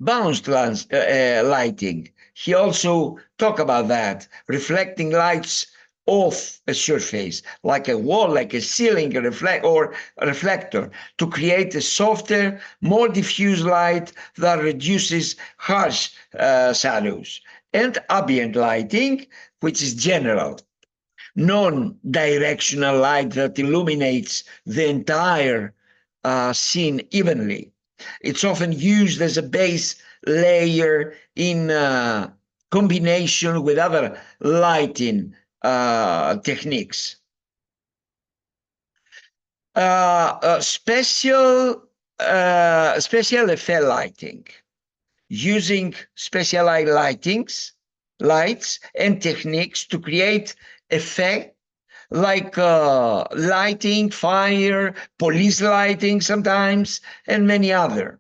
Bounced lighting. He also talked about that, reflecting lights off a surface, like a wall, like a ceiling, a reflector, to create a softer, more diffuse light that reduces harsh shadows. And ambient lighting, which is general, non-directional light that illuminates the entire scene evenly. It's often used as a base layer in combination with other lighting techniques. Special effect lighting. Using specialized lightings lights and techniques to create effect like lighting, fire, police lighting sometimes, and many other.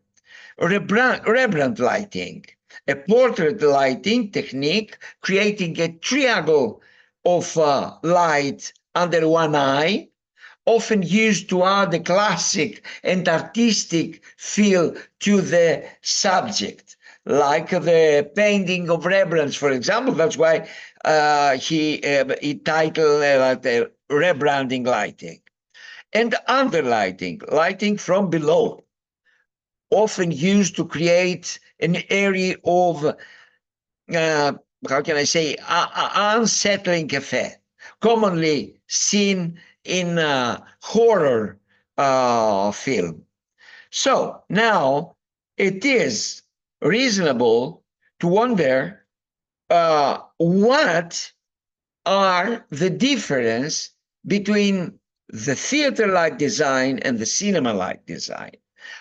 Rembrandt lighting, a portrait lighting technique, creating a triangle of light under one eye, often used to add a classic and artistic feel to the subject, like the painting of Rembrandt, for example. That's why he titled the Rembrandting lighting. And underlighting, lighting from below, often used to create an area of, how can I say, unsettling effect, commonly seen in horror film. So now it is reasonable to wonder what are the difference between the theater-like design and the cinema-like design.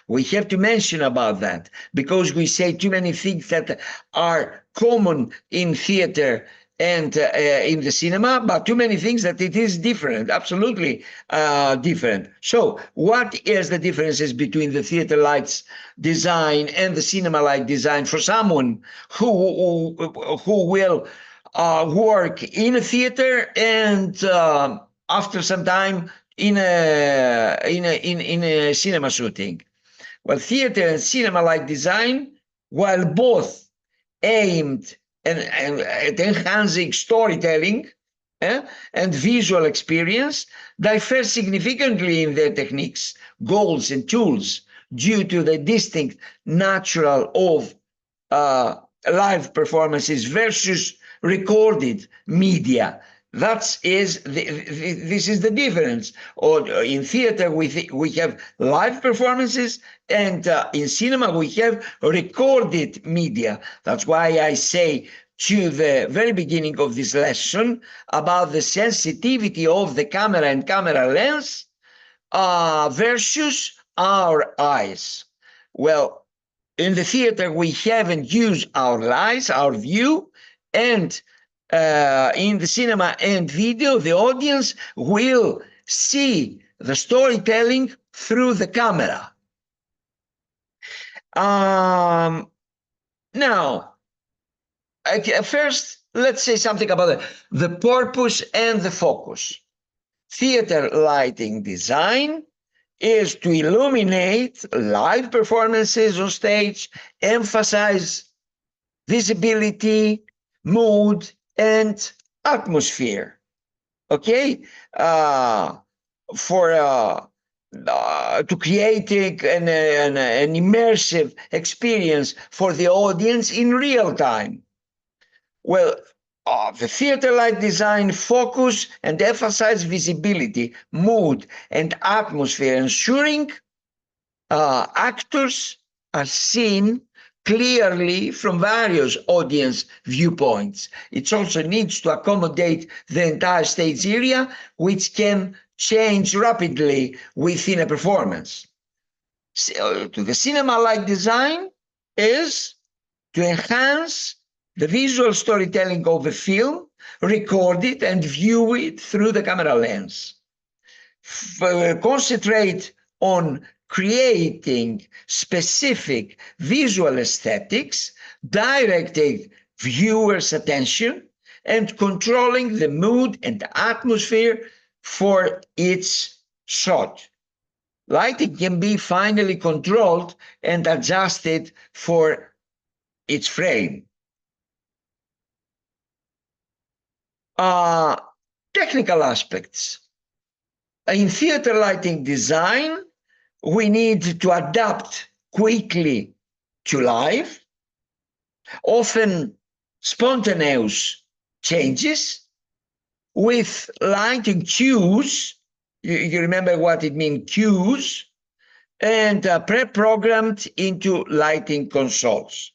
We have to mention about that because we say too many things that are common in theater and in the cinema, but too many things that it is different, absolutely different. So what is the differences between the theater lights design and the cinema light design for someone who will work in a theater and after some time in a cinema shooting? Well, theater and cinema like design, while both aimed at enhancing storytelling and visual experience, differ significantly in their techniques, goals, and tools due to the distinct nature of live performances versus recorded media. This is the difference. Or in theater, we have live performances, and in cinema, we have recorded media. That's why I say to the very beginning of this lesson about the sensitivity of the camera and camera lens versus our eyes. Well, in the theater, we haven't used our eyes, our view, and in the cinema and video, the audience will see the storytelling through the camera. Now, first, let's say something about the purpose and the focus. Theater lighting design is to illuminate live performances on stage, emphasize visibility, mood, and atmosphere. Okay, for to create an immersive experience for the audience in real time. Well, the theater-like design focus and emphasize visibility, mood, and atmosphere, ensuring actors are seen clearly from various audience viewpoints. It also needs to accommodate the entire stage area, which can change rapidly within a performance. So, to the cinema-like design is to enhance the visual storytelling of a film, record it and view it through the camera lens. Concentrate on creating specific visual aesthetics, directing viewers' attention, and controlling the mood and atmosphere for each shot. Lighting can be finely controlled and adjusted for each frame. Technical aspects. In theater lighting design, we need to adapt quickly to live, often spontaneous changes with lighting cues. You remember what it means, cues, and pre-programmed into lighting consoles.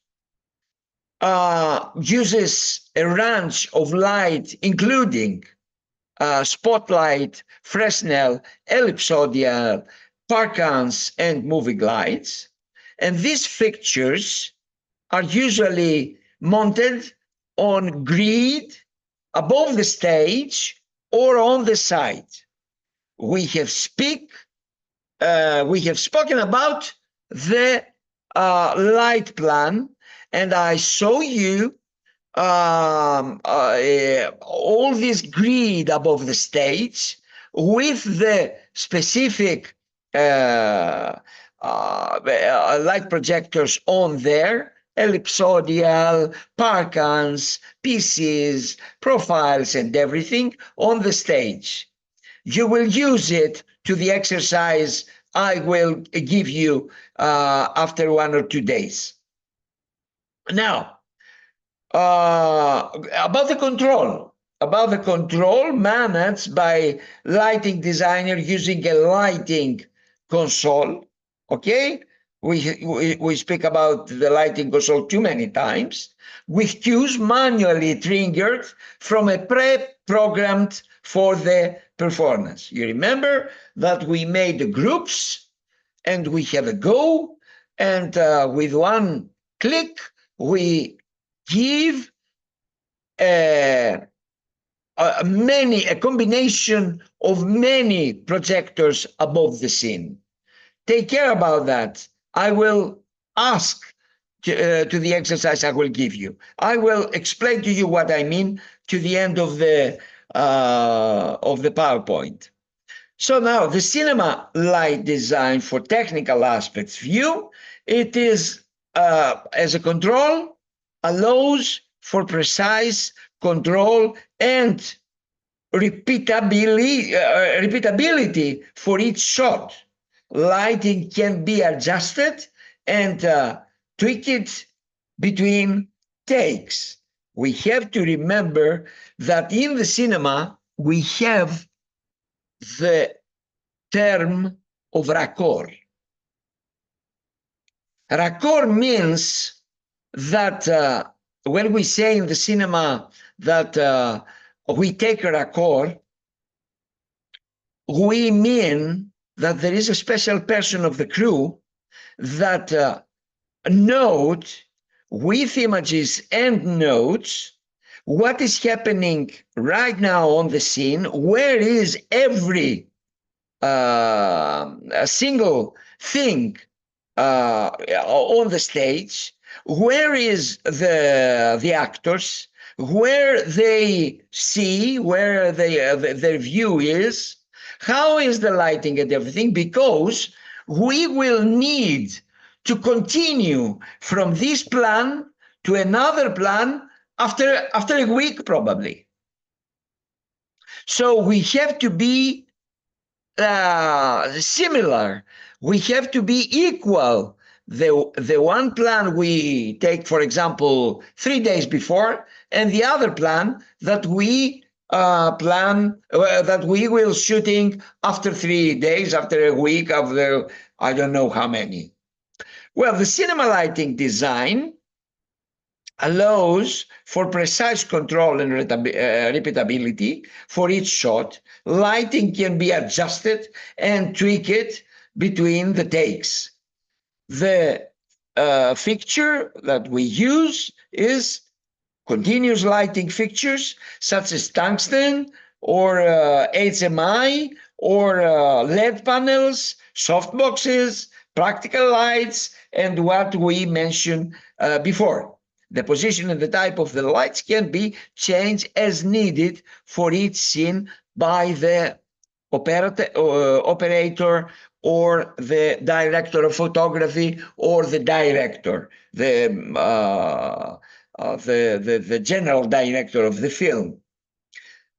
Uses a range of light, including spotlight, Fresnel, ellipsoidal, parkans, and moving lights. And these fixtures are usually mounted on grid above the stage or on the side. We have spoken about the light plan, and I show you all this grid above the stage with the specific light projectors on there, ellipsoidal, parkans, pieces, profiles, and everything on the stage. You will use it to the exercise I will give you after 1 or 2 days. Now, about the control managed by lighting designer using a lighting console. Okay, we speak about the lighting console too many times, with cues manually triggered from a pre-programmed for the performance. You remember that we made the groups and we have a go, and with one click we give a combination of many projectors above the scene. Take care about that. I will ask to the exercise I will give you. I will explain to you what I mean to the end of the PowerPoint. So now the cinema light design for technical aspects view, it is as a control, allows for precise control and repeatability for each shot. Lighting can be adjusted and tweaked between takes. We have to remember that in the cinema we have the term of raccord. Raccord means that when we say in the cinema that we take a raccord, we mean that there is a special person of the crew that note with images and notes what is happening right now on the scene, where is every a single thing on the stage, where is the actors, where they see, where their view is, how is the lighting and everything, because we will need to continue from this plan to another plan after a week probably. So we have to be similar. We have to be equal. The one plan we take, for example, 3 days before, and the other plan that we that we will shooting after 3 days, after a week, after I don't know how many. Well, the cinema lighting design allows for precise control and repeatability for each shot. Lighting can be adjusted and tweaked between the takes. The fixture that we use is continuous lighting fixtures such as tungsten or HMI or LED panels, softboxes, practical lights, and what we mentioned before. The position and the type of the lights can be changed as needed for each scene by the operator or the director of photography or the director, the general director of the film.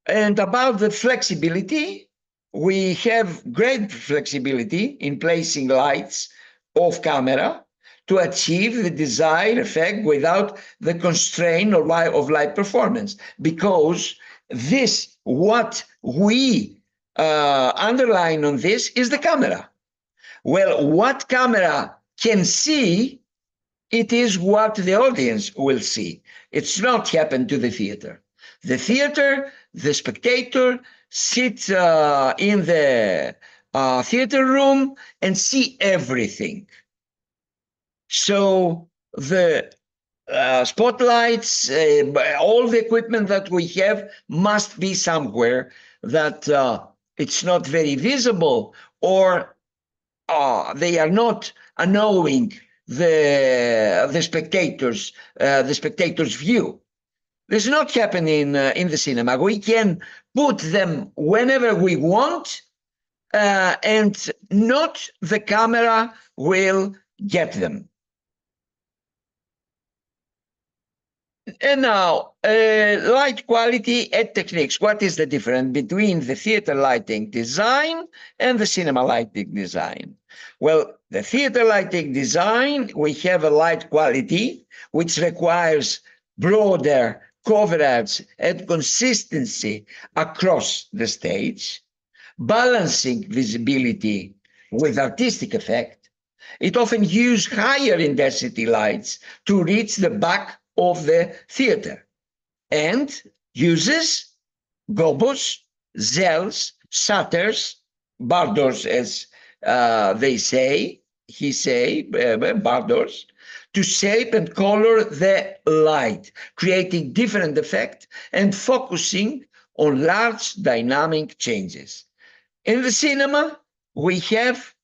And about the flexibility, we have great flexibility in placing lights off camera to achieve the desired effect without the constraint of light performance, because this, what we underline on this is the camera. Well, what camera can see, it is what the audience will see. It's not happened to the theater. The theater, the spectator sits in the theater room and see everything. So the spotlights, all the equipment that we have must be somewhere that it's not very visible, or they are not knowing the spectator's view. This is not happening in the cinema. We can put them whenever we want, and not the camera will get them. And now, light quality and techniques. What is the difference between the theater lighting design and the cinema lighting design? Well, the theater lighting design, we have a light quality which requires broader coverage and consistency across the stage, balancing visibility with artistic effect. It often uses higher intensity lights to reach the back of the theater and uses gobos, zells, shutters, bardors, as bardors, to shape and color the light, creating different effects and focusing on large dynamic changes. In the cinema, we have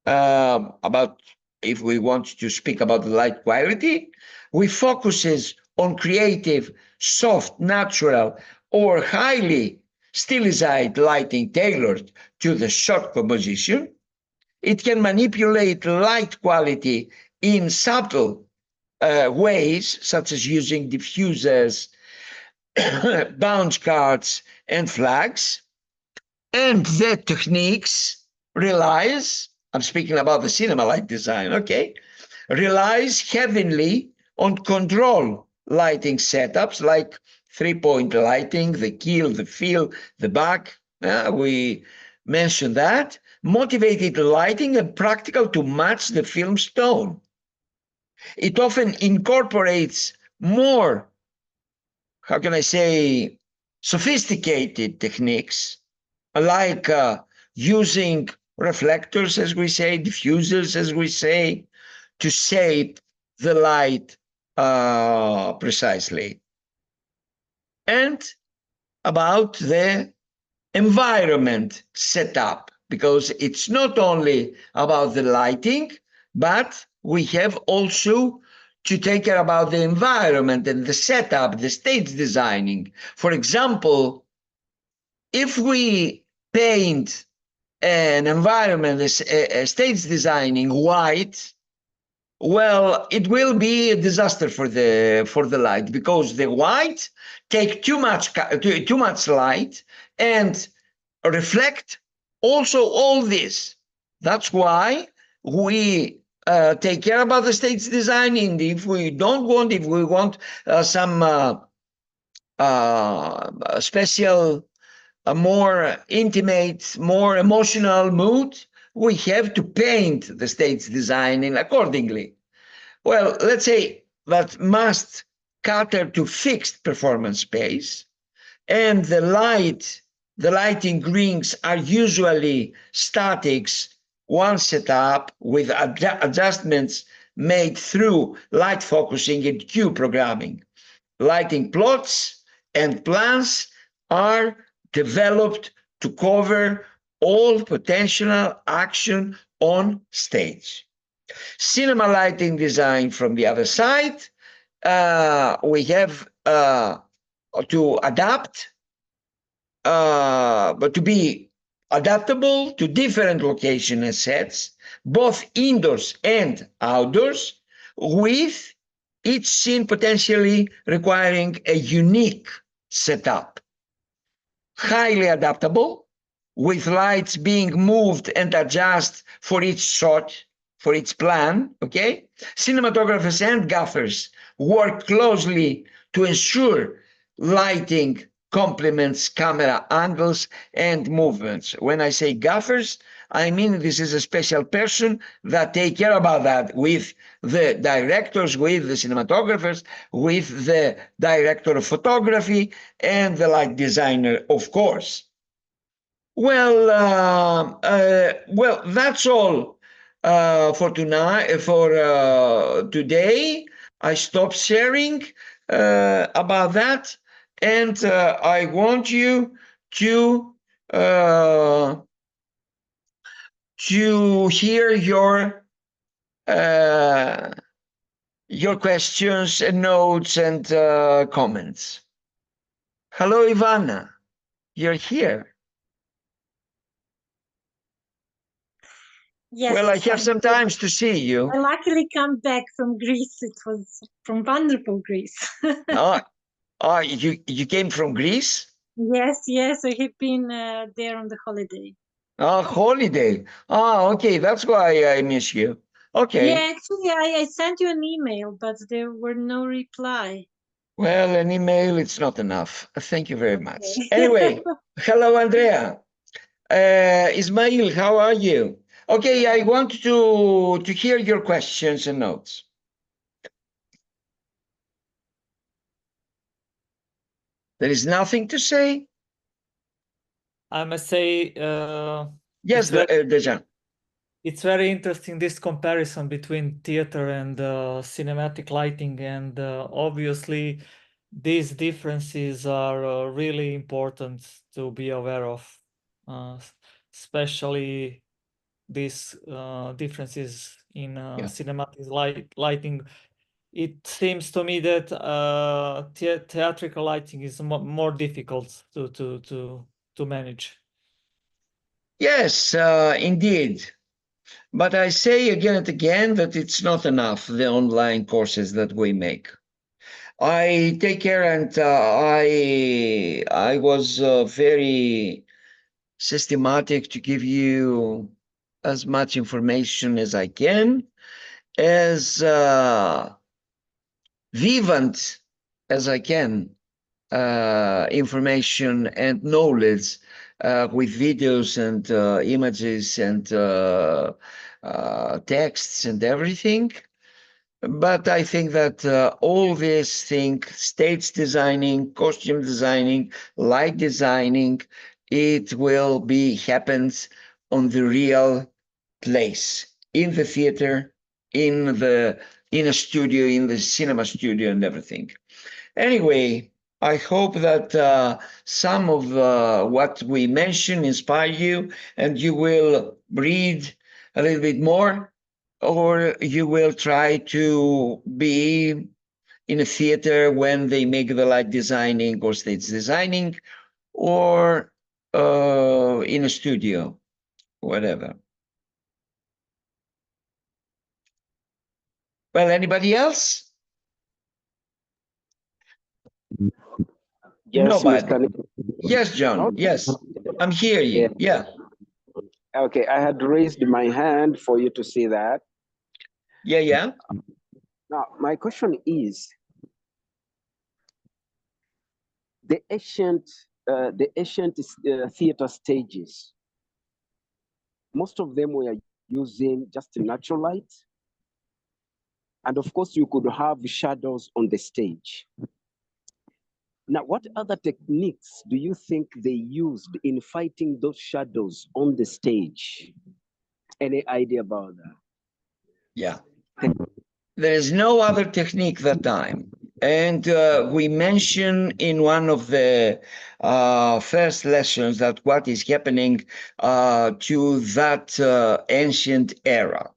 about, if we want to speak about the light quality, we focuses on creative, soft, natural, or highly stylized lighting tailored to the shot composition. It can manipulate light quality in subtle ways, such as using diffusers, bounce cards, and flags. And the techniques relies, I'm speaking about the cinema light design, okay, relies heavily on control lighting setups like 3-point lighting, the kill, the fill, the back. We mentioned that. Motivated lighting and practical to match the film's tone. It often incorporates more, how can I say, sophisticated techniques like using reflectors, as we say, diffusers, as we say, to shape the light precisely. And about the environment setup, because it's not only about the lighting, but we have also to take care about the environment and the setup, the stage designing. For example, if we paint an environment, a stage designing white, well, it will be a disaster for the light, because the white take too much light and reflect also all this. That's why we take care about the stage designing. If we want some special, a more intimate, more emotional mood, we have to paint the stage designing accordingly. Well, let's say that must cater to fixed performance space, and the lighting rings are usually statics, one setup with adjustments made through light focusing and cue programming. Lighting plots and plans are developed to cover all potential action on stage. Cinema lighting design from the other side, we have to adapt, but to be adaptable to different location and sets, both indoors and outdoors, with each scene potentially requiring a unique setup. Highly adaptable, with lights being moved and adjusted for each shot, for each plan, okay? Cinematographers and gaffers work closely to ensure lighting complements camera angles and movements. When I say gaffers, I mean this is a special person that take care about that, with the directors, with the cinematographers, with the director of photography, and the light designer, of course. Well, that's all for tonight, for today. I stop sharing about that, and I want you to hear your questions and notes and comments. Hello, Ivana. You're here. Yes. Well, I have some times to see you. I luckily come back from Greece. It was from wonderful Greece. You came from Greece? Yes, yes. I have been there on the holiday. Holiday. Okay. That's why I miss you. Okay. Yeah, actually, I sent you an email, but there were no reply. Well, an email, it's not enough. Thank you very much. Anyway, hello, Andrea. Ismail, how are you? Okay, I want to hear your questions and notes. There is nothing to say? I must say, Yes, Dejan. it's very interesting, this comparison between theater and cinematic lighting, and obviously these differences are really important to be aware of, especially these differences in cinematic lighting. It seems to me that theatrical lighting is more difficult to manage. Yes, indeed. But I say again and again that it's not enough, the online courses that we make. I take care, and I was very systematic to give you as much information as I can, as vivant as I can, information and knowledge with videos and images and texts and everything. But I think that all this thing, stage designing, costume designing, light designing, it will be happens on the real place, in the theater, in a studio, in the cinema studio and everything. Anyway, I hope that some of what we mentioned inspire you, and you will read a little bit more, or you will try to be in a theater when they make the light designing or stage designing, or in a studio, whatever. Well, anybody else? Yes, Nobody. Mr. Yes, John. Okay. Yes, I'm hearing. Yeah. Okay, I had raised my hand for you to see that. Yeah. Now, my question is, the ancient theater stages, most of them were using just natural light. And of course, you could have shadows on the stage. Now, what other techniques do you think they used in fighting those shadows on the stage? Any idea about that? Yeah. There is no other technique that time. And we mentioned in one of the first lessons that what is happening to that ancient era.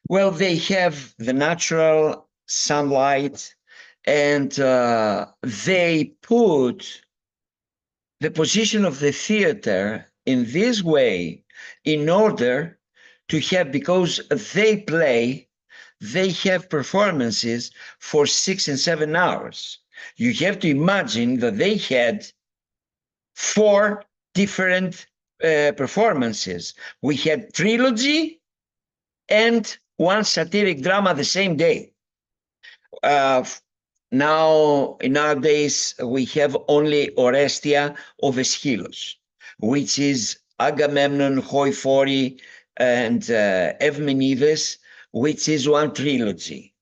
Well, they have the natural sunlight, and they put the position of the theater in this way in order to have, because they have performances for 6 and 7 hours. You have to imagine that they had 4 different performances. We had trilogy and 1 satiric drama the same day. Now, nowadays, we have only Orestia of Aeschylus, which is Agamemnon, Hoifori, and Evmenides, which is 1 trilogy.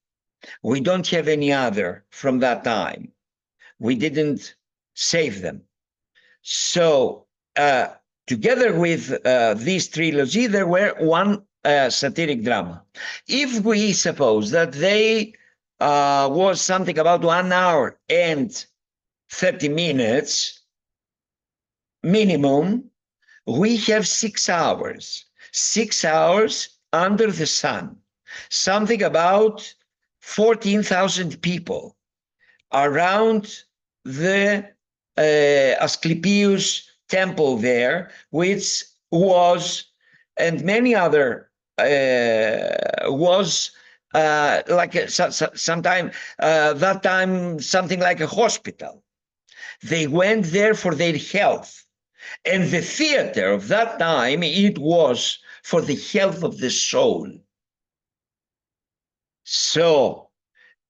We don't have any other from that time. We didn't save them. So, together with this trilogy, there were 1 satiric drama. If we suppose that they was something about 1 hour and 30 minutes minimum. We have 6 hours, 6 hours under the sun, something about 14,000 people around the Asclepius temple there, which was, and many other was like sometime that time something like a hospital. They went there for their health, and the theater of that time, it was for the health of the soul. So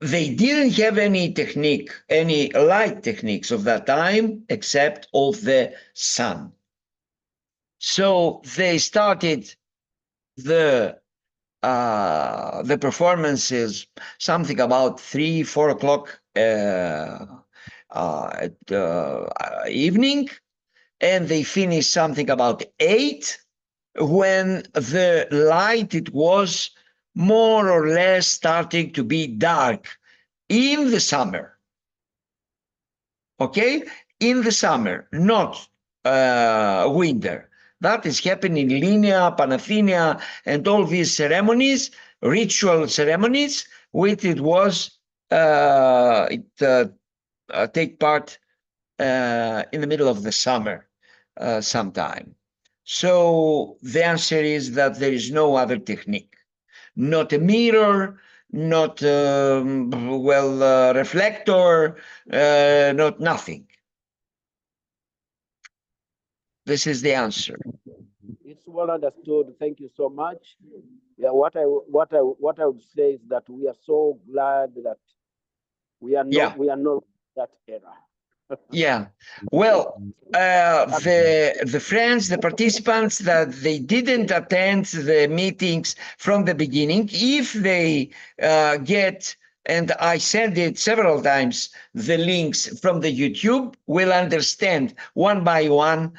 they didn't have any technique, any light techniques of that time, except of the sun. So they started the performances something about 3-4 o'clock at evening, and they finished something about 8, when the light, it was more or less starting to be dark in the summer. Okay, in the summer, not winter. That is happening in Linnea, Panathenia, and all these ceremonies, ritual ceremonies, which it was take part in the middle of the summer sometime. So the answer is that there is no other technique, not a mirror, not reflector, not nothing. This is the answer. It's well understood. Thank you so much. Yeah, what I would say is that we are so glad that we are not that era. Yeah. Well, the friends, the participants that they didn't attend the meetings from the beginning, if they get, and I sent it several times, the links from the YouTube, will understand one by one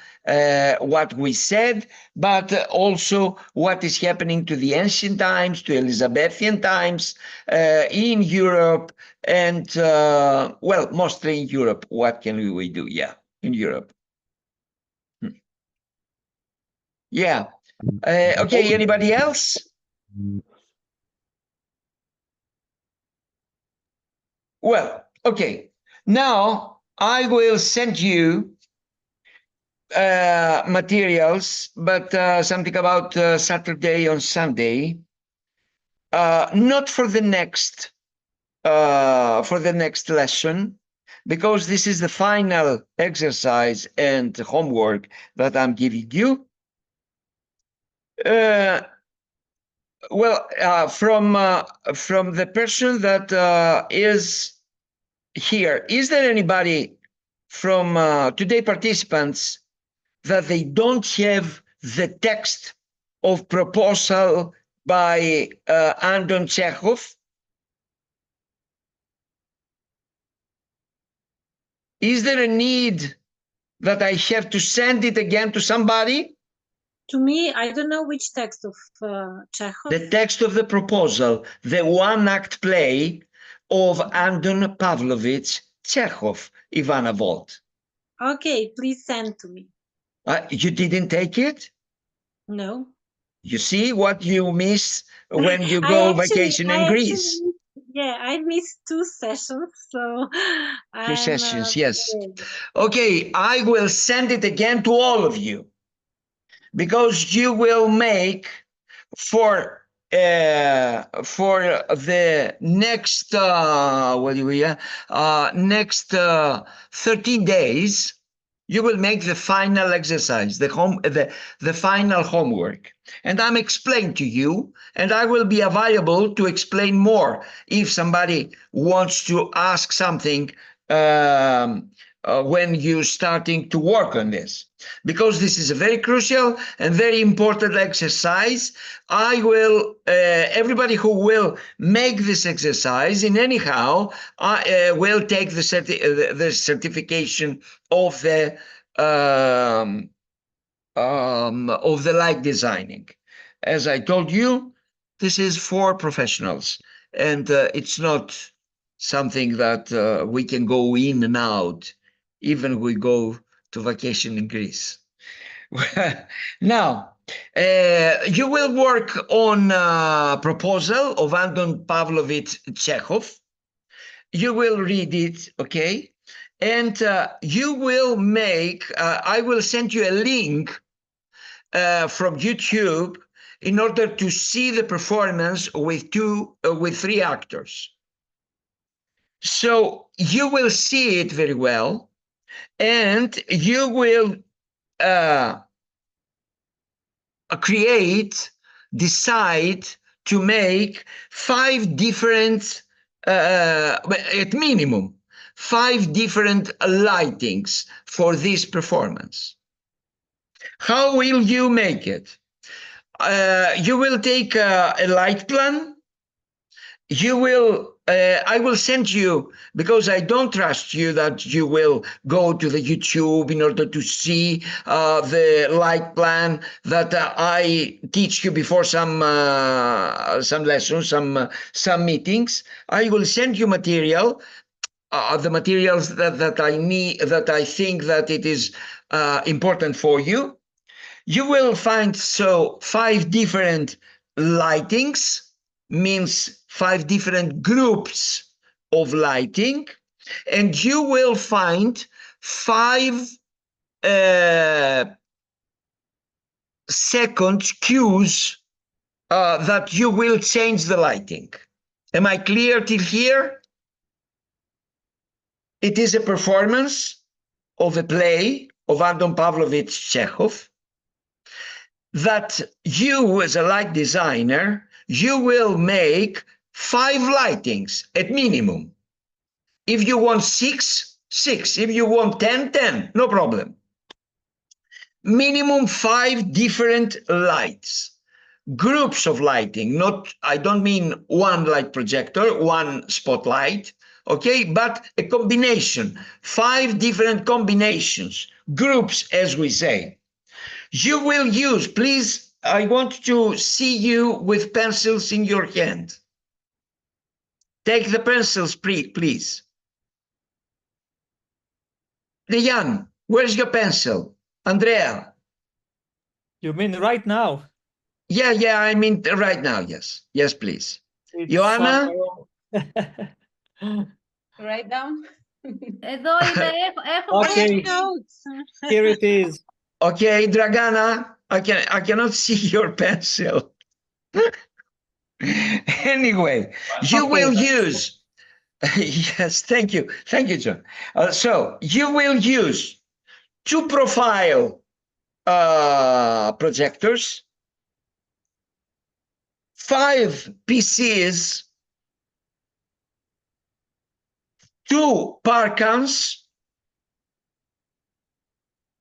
what we said, but also what is happening to the ancient times, to Elizabethan times in Europe, and well, mostly in Europe. What can we do? Yeah, in Europe. Yeah. Okay, anybody else? Well, okay. Now I will send you materials, but something about Saturday on Sunday. Not for the next lesson, because this is the final exercise and homework that I'm giving you. From the person that is here, is there anybody from today participants that they don't have the text of proposal by Anton Chekhov? Is there a need that I have to send it again to somebody? To me, I don't know which text of Chekhov. The text of the proposal, the one-act play of Anton Pavlovich Chekhov, Ivana Volt. Okay, please send to me. You didn't take it? No. You see what you miss when you go vacation in Greece. I missed 2 sessions, so 2 sessions, yes. Okay, I will send it again to all of you, because you will make for the next next 13 days. You will make the final exercise, the final homework, and I'm explaining to you, and I will be available to explain more if somebody wants to ask something when you're starting to work on this, because this is a very crucial and very important exercise. I will everybody who will make this exercise in anyhow will take the certification of the light designing. As I told you, this is for professionals, and it's not something that we can go in and out, even we go to vacation in Greece. Now, you will work on a proposal of Anton Pavlovich Chekhov. You will read it, okay? And you will make, I will send you a link from YouTube in order to see the performance with three actors. So you will see it very well, and you will decide to make 5 different, at minimum, 5 different lightings for this performance. How will you make it? You will take a light plan. You will, I will send you, because I don't trust you that you will go to the YouTube in order to see the light plan that I teach you before some lessons, some meetings. I will send you material, the materials that I need, that I think that it is important for you. You will find 5 different lightings, means 5 different groups of lighting, and you will find 5 second cues that you will change the lighting. Am I clear till here? It is a performance of a play of Anton Pavlovich Chekhov that you, as a light designer, you will make 5 lightings at minimum. If you want 6, 6. If you want 10, 10, no problem. Minimum 5 different lights, groups of lighting. Not, I don't mean one light projector, one spotlight, okay, but a combination, 5 different combinations, groups, as we say. You will use, please, I want to see you with pencils in your hand. Take the pencils, please. Diane, where's your pencil? Andrea? You mean right now? Yeah, I mean right now, yes. Yes, please. It's Joanna? Write down. Εδώ είμαι, έχω Okay. Notes. Here it is. Okay, Dragana, I cannot see your pencil. Anyway, you will use, yes, thank you, John. So you will use 2 profile projectors, 5 PCs, 2 parkans,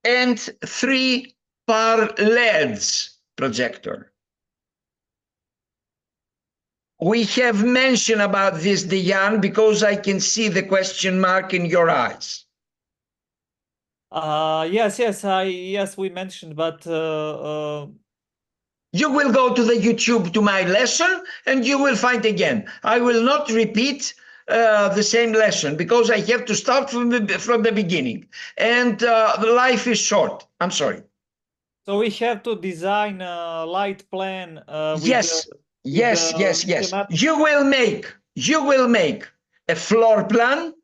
and 3 par LEDs projector. We have mentioned about this, Diane, because I can see the question mark in your eyes. Yes, we mentioned, but you will go to the YouTube to my lesson and you will find again. I will not repeat the same lesson because I have to start from the beginning, and the life is short. I'm sorry. So we have to design a light plan. Yes. You will make a floor plan.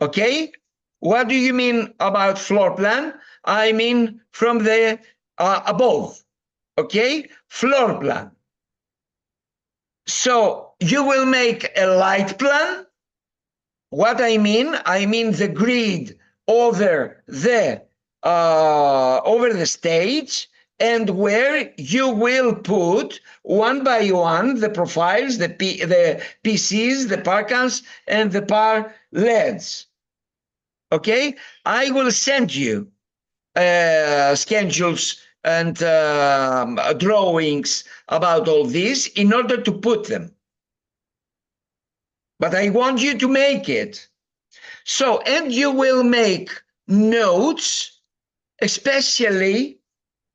Okay. What do you mean about floor plan? I mean from the above. Okay, floor plan. So you will make a light plan. What I mean the grid over the stage, and where you will put one by one the profiles, the PCs, the parkans, and the par LEDs. Okay, I will send you schedules and drawings about all this in order to put them. But I want you to make it. So, and you will make notes, especially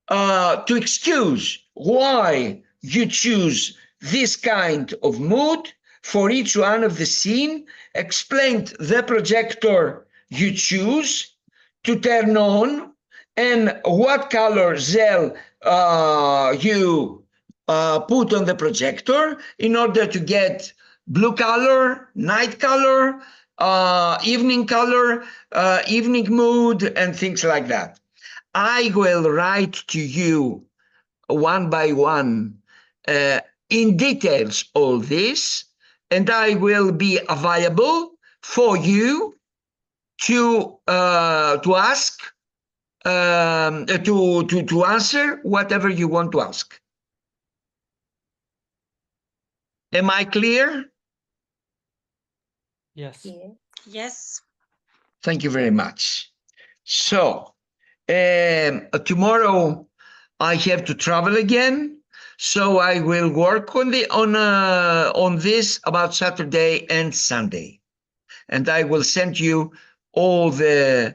to excuse why you choose this kind of mood for each one of the scene, explained the projector you choose to turn on and what color gel you put on the projector in order to get blue color, night color, evening color, evening mood, and things like that. I will write to you one by one in details all this, and I will be available for you to ask to answer whatever you want to ask. Am I clear? Yes. Yes. Thank you very much. So tomorrow I have to travel again, so I will work on this about Saturday and Sunday, and I will send you all the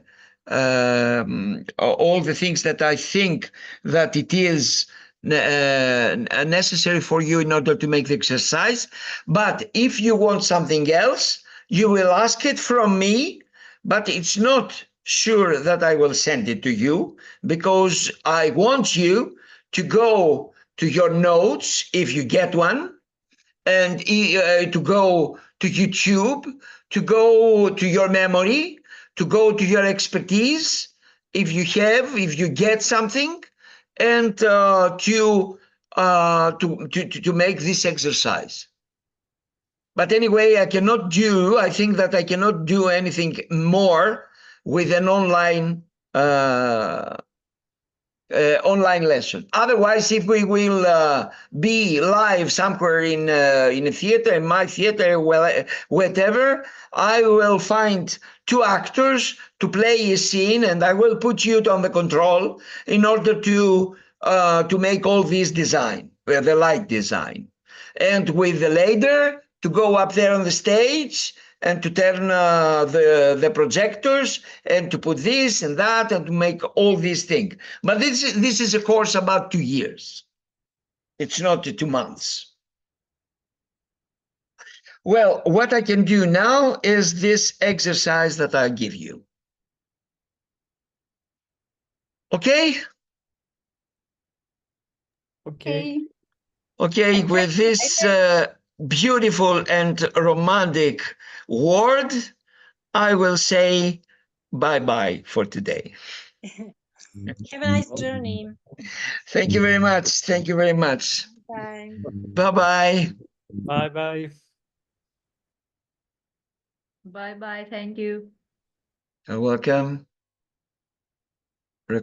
things that I think that it is necessary for you in order to make the exercise. But if you want something else, you will ask it from me, but it's not sure that I will send it to you, because I want you to go to your notes if you get one, and to go to YouTube, to go to your memory, to go to your expertise if you get something, and to make this exercise. But anyway, I think that I cannot do anything more with an online lesson. Otherwise, if we will be live somewhere in a theater, in my theater, well, whatever, I will find two actors to play a scene, and I will put you on the control in order to make all this design, the light design, and with the ladder to go up there on the stage and to turn the projectors and to put this and that and to make all these things. But this is a course about 2 years. It's not 2 months. Well, what I can do now is this exercise that I give you. Okay? Okay. Okay, with this beautiful and romantic word, I will say bye-bye for today. Have a nice journey. Thank you very much. Thank you very much. Bye. Bye-bye. Bye-bye. Bye bye. Thank you. You're welcome.